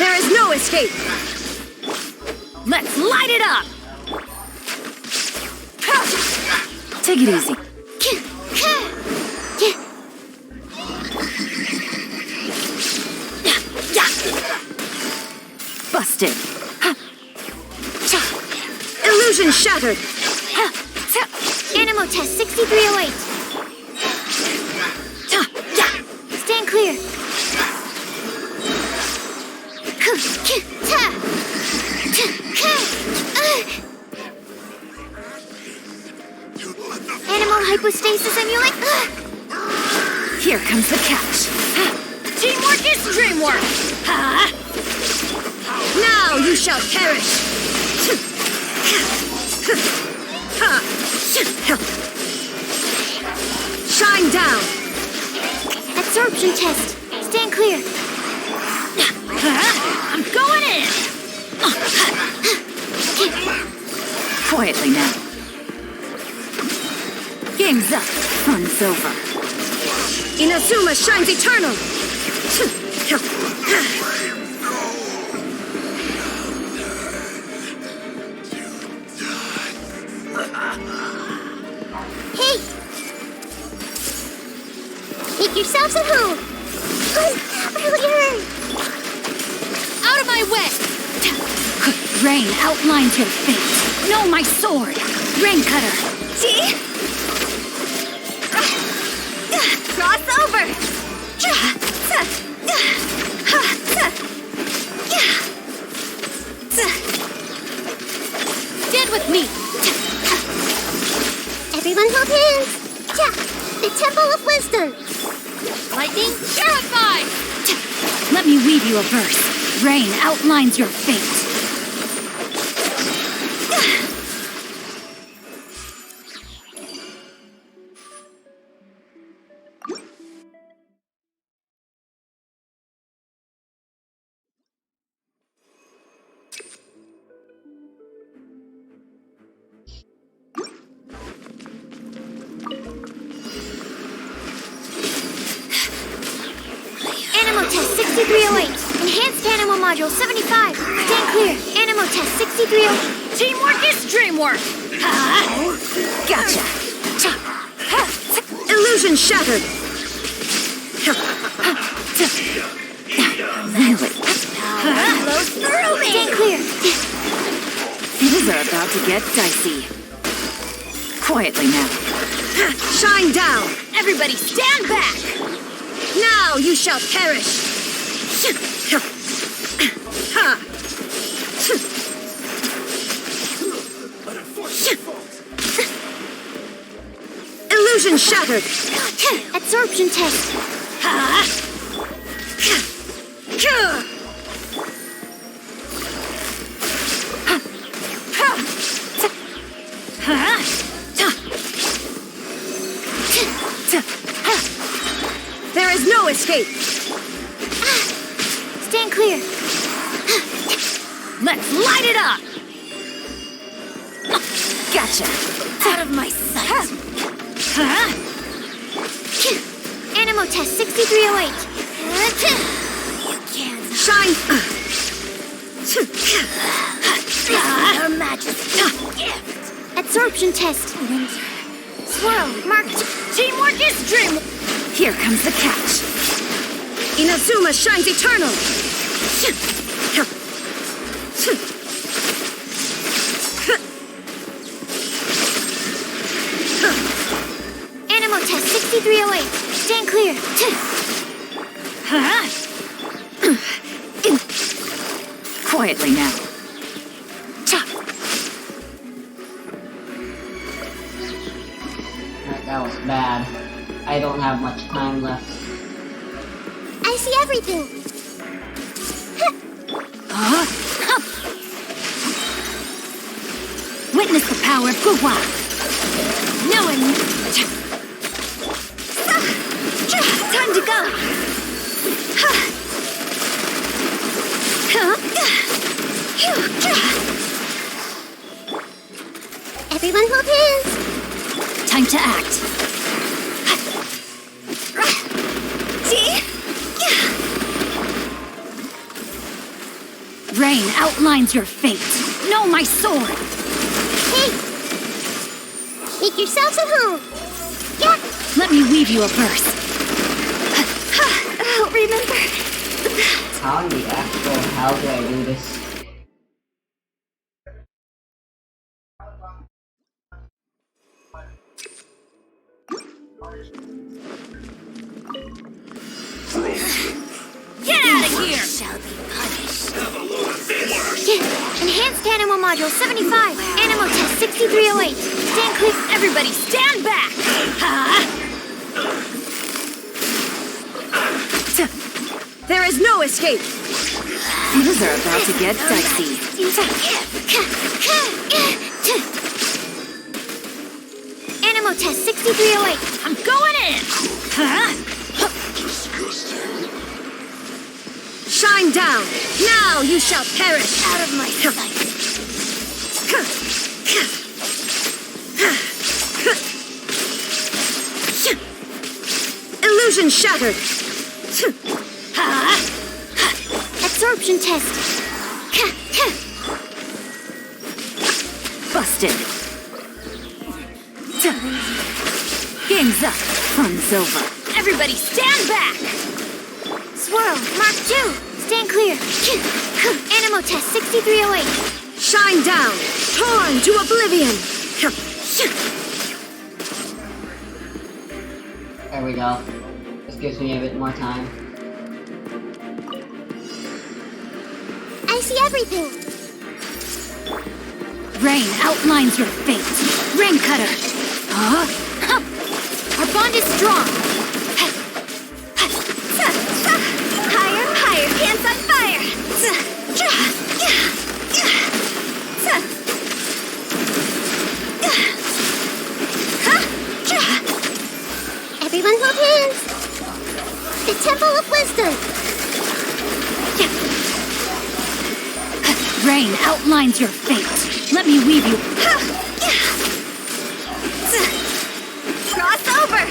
Speaker 10: There is no escape! Let's light it up! Take it easy. Busted. Illusion shattered.
Speaker 6: Animal test 6308. Stand clear. Animal hypostasis emulate.
Speaker 10: Here comes the catch. Teamwork is dreamwork. Now you shall perish. Shine down.
Speaker 6: Absorption test. Stand clear.
Speaker 10: I'm going in. Quietly now. Game's up. Fun's over. Inazuma shines eternal.
Speaker 6: Hey! Make yourselves at home. Really hurt.
Speaker 10: Out of my way! Rain outlines your fate. Know my sword. Rain cutter. See? Cross over. Stand with me.
Speaker 6: Everyone hold hands. The Temple of Wisdom.
Speaker 10: Lightning, purify! Let me weave you a verse. Rain outlines your fate.
Speaker 6: Animal test 6308. Enhanced animal module 75. Stand clear. Animal test 6308.
Speaker 10: Teamwork is dreamwork. Gotcha. Illusion shattered.
Speaker 6: Blows through me. Stand clear.
Speaker 10: Things are about to get dicey. Quietly now. Shine down. Everybody stand back. Now you shall perish. Illusion shattered.
Speaker 6: Absorption test.
Speaker 10: There is no escape.
Speaker 6: Stand clear.
Speaker 10: Let's light it up. Gotcha. Out of my sight.
Speaker 6: Animal test 6308.
Speaker 10: You can't shine. Your Majesty.
Speaker 6: Absorption test. Swirl marked.
Speaker 10: Teamwork is dream. Here comes the catch. Inazuma shines eternal.
Speaker 6: Animal test 6308. Stand clear.
Speaker 10: Quietly now.
Speaker 1: That was bad. I don't have much time left.
Speaker 6: I see everything.
Speaker 10: Witness the power of Guwa. No one. Time to go.
Speaker 6: Everyone hold hands.
Speaker 10: Time to act. Rain outlines your fate. Know my sword.
Speaker 6: Hey! Make yourselves at home. Yeah!
Speaker 10: Let me weave you a verse.
Speaker 6: I'll remember.
Speaker 1: How in the actual hell do I do this?
Speaker 10: Get out of here!
Speaker 6: Shall be punished. Enhanced Animal Module 75. Animal Test 6308. Stand clear.
Speaker 10: Everybody stand back! There is no escape! Things are about to get dicey.
Speaker 6: Animal Test 6308.
Speaker 10: I'm going in! Shine down! Now you shall perish!
Speaker 6: Out of my sight.
Speaker 10: Illusion shattered!
Speaker 6: Absorption test.
Speaker 10: Busted! Game's up! Fun's over! Everybody stand back!
Speaker 6: Swirl. Mark 2. Stand clear. Animal Test 6308.
Speaker 10: Shine down! Torn to oblivion!
Speaker 1: There we go. This gives me a bit more time.
Speaker 6: I see everything.
Speaker 10: Rain outlines your fate. Rain cutter.
Speaker 6: Our bond is strong. Higher, higher, hands on fire. Everyone hold hands. The Temple of Wisdom.
Speaker 10: Rain outlines your fate. Let me weave you.
Speaker 6: Cross over.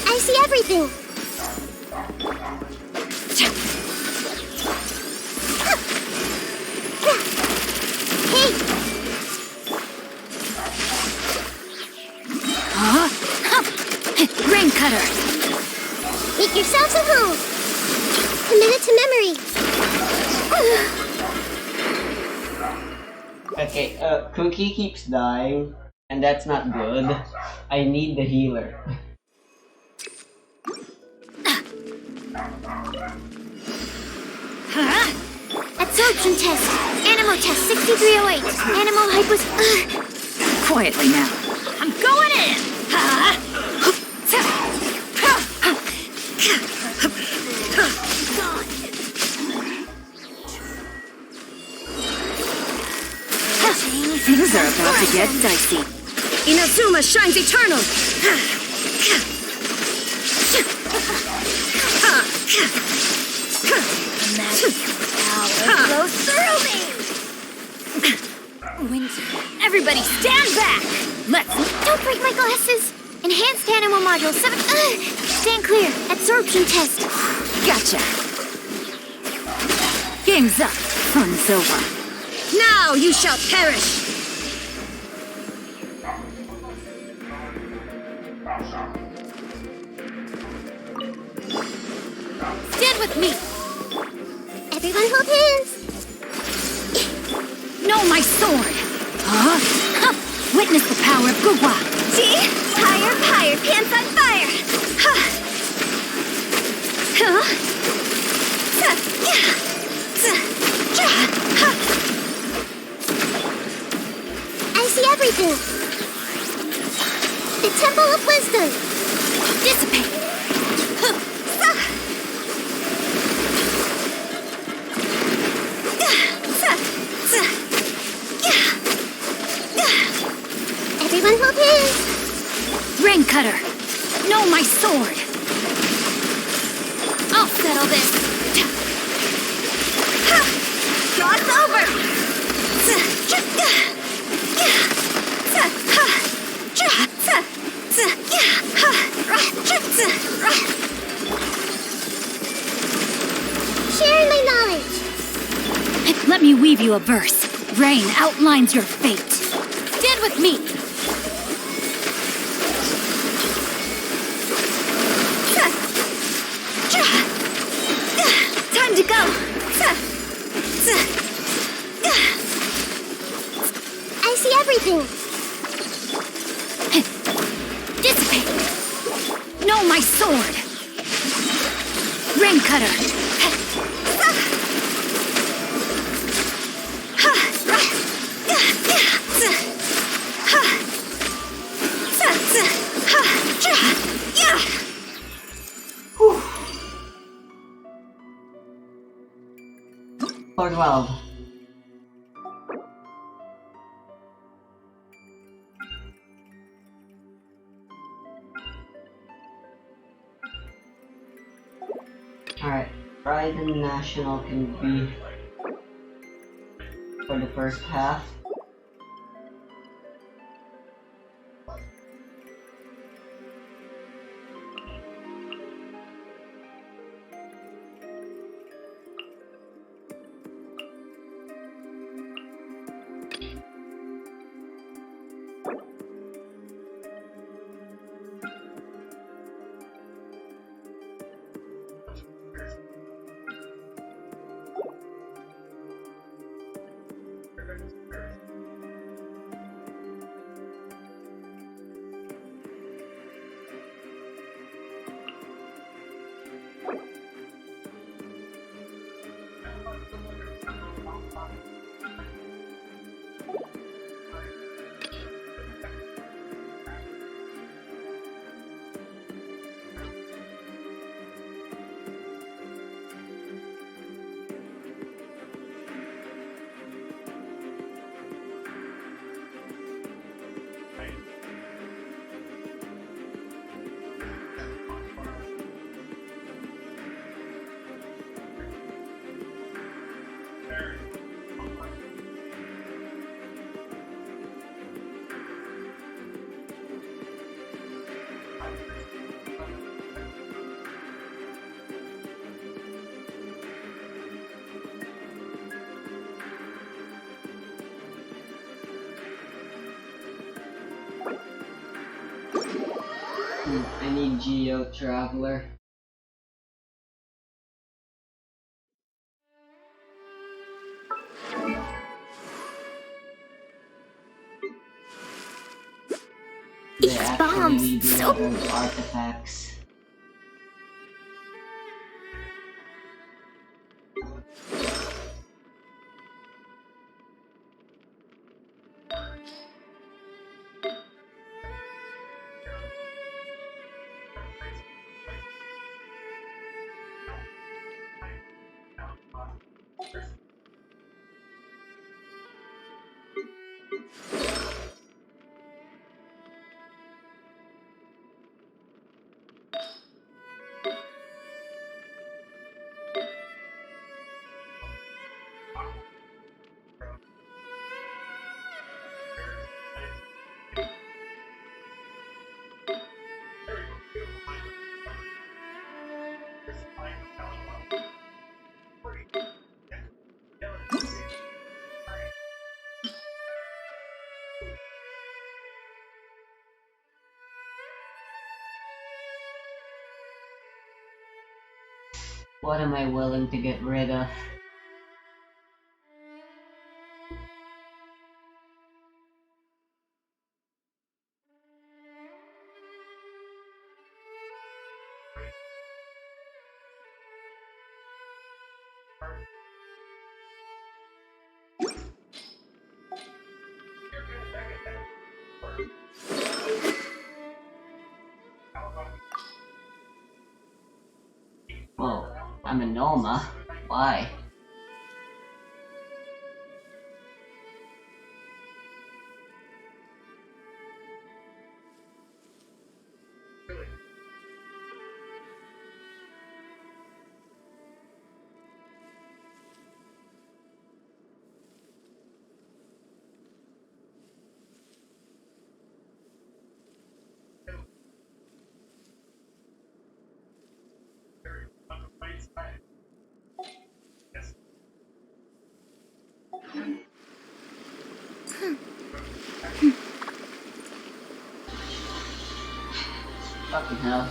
Speaker 6: I see everything. Hey!
Speaker 10: Rain cutter.
Speaker 6: Make yourselves at home. Commit it to memory.
Speaker 1: Okay, Cookie keeps dying, and that's not good. I need the healer.
Speaker 6: Absorption test. Animal Test 6308. Animal hypos.
Speaker 10: Quietly now. I'm going in! Things are about to get dicey. Inazuma shines eternal!
Speaker 6: The magic power flows through me. Winter.
Speaker 10: Everybody stand back! Let's...
Speaker 6: Don't break my glasses. Enhanced Animal Module 7. Stand clear. Absorption test.
Speaker 10: Gotcha. Game's up. Fun's over. Now you shall perish! Stand with me!
Speaker 6: Everyone hold hands.
Speaker 10: Know my sword! Witness the power of Gugwa!
Speaker 6: See? Higher, higher, pants on fire! I see everything. The Temple of Wisdom.
Speaker 10: Dissipate!
Speaker 6: Everyone hold hands.
Speaker 10: Rain cutter! Know my sword! I'll settle this! Shot's over!
Speaker 6: Sharing my knowledge.
Speaker 9: Let me weave you a verse. Rain outlines your fate. Stand with me.
Speaker 10: Time to go.
Speaker 6: I see everything.
Speaker 9: Dissipate. No, my sword. Rain cutter.
Speaker 1: Floor 12. Alright, Raiden National can be for the first half. I need Geo Traveler. They actually
Speaker 6: bombs,
Speaker 1: need
Speaker 6: so-
Speaker 1: leveled artifacts. What am I willing to get rid of? Well, I'm a Noma. Why? Fucking hell.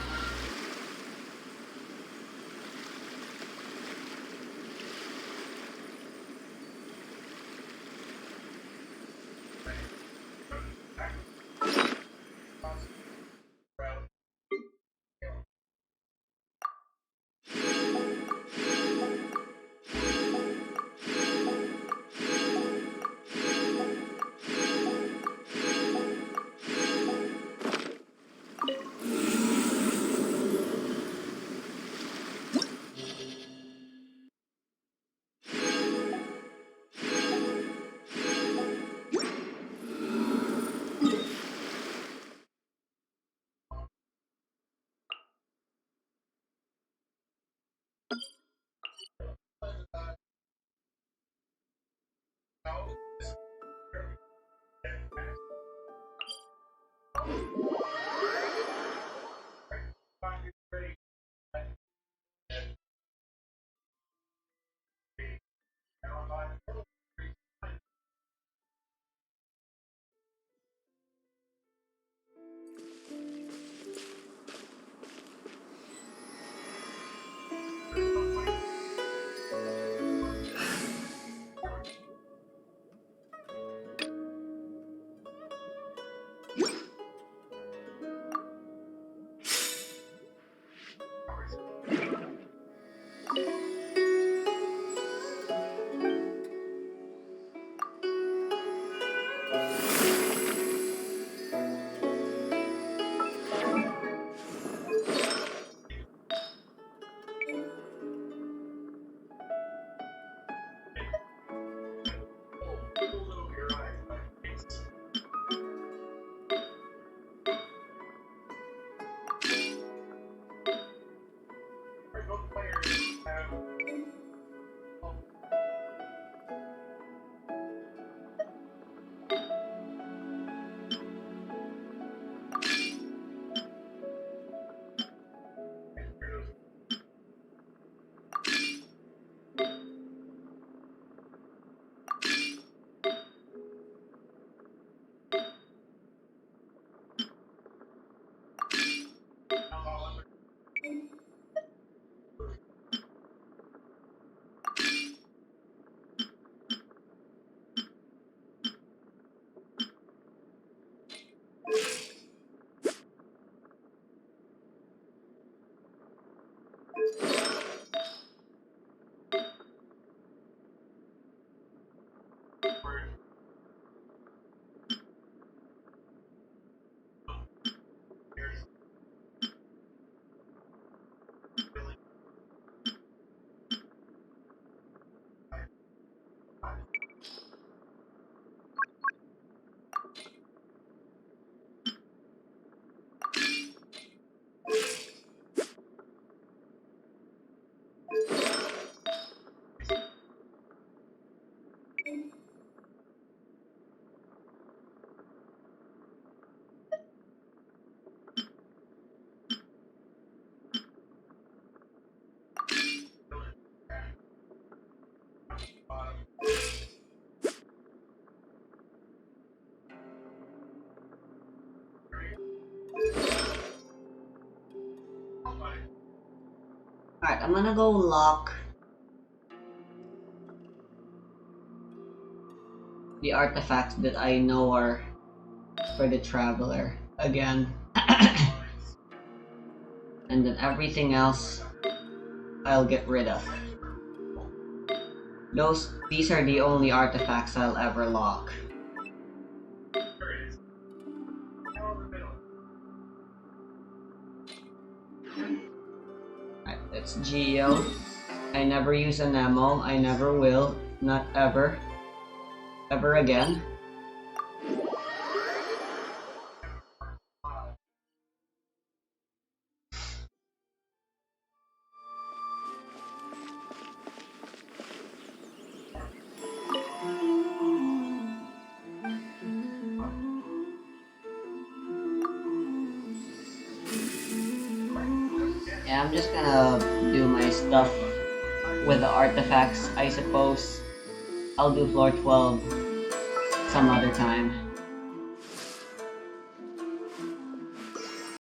Speaker 1: Alright, I'm gonna go lock the artifacts that I know are for the Traveler again. And then everything else I'll get rid of. These are the only artifacts I'll ever lock. Alright, that's Geo. I never use an ammo. I never will. Not ever. Ever again. Yeah, I'm just gonna do my stuff with the artifacts, I suppose. I'll do floor 12 some other time.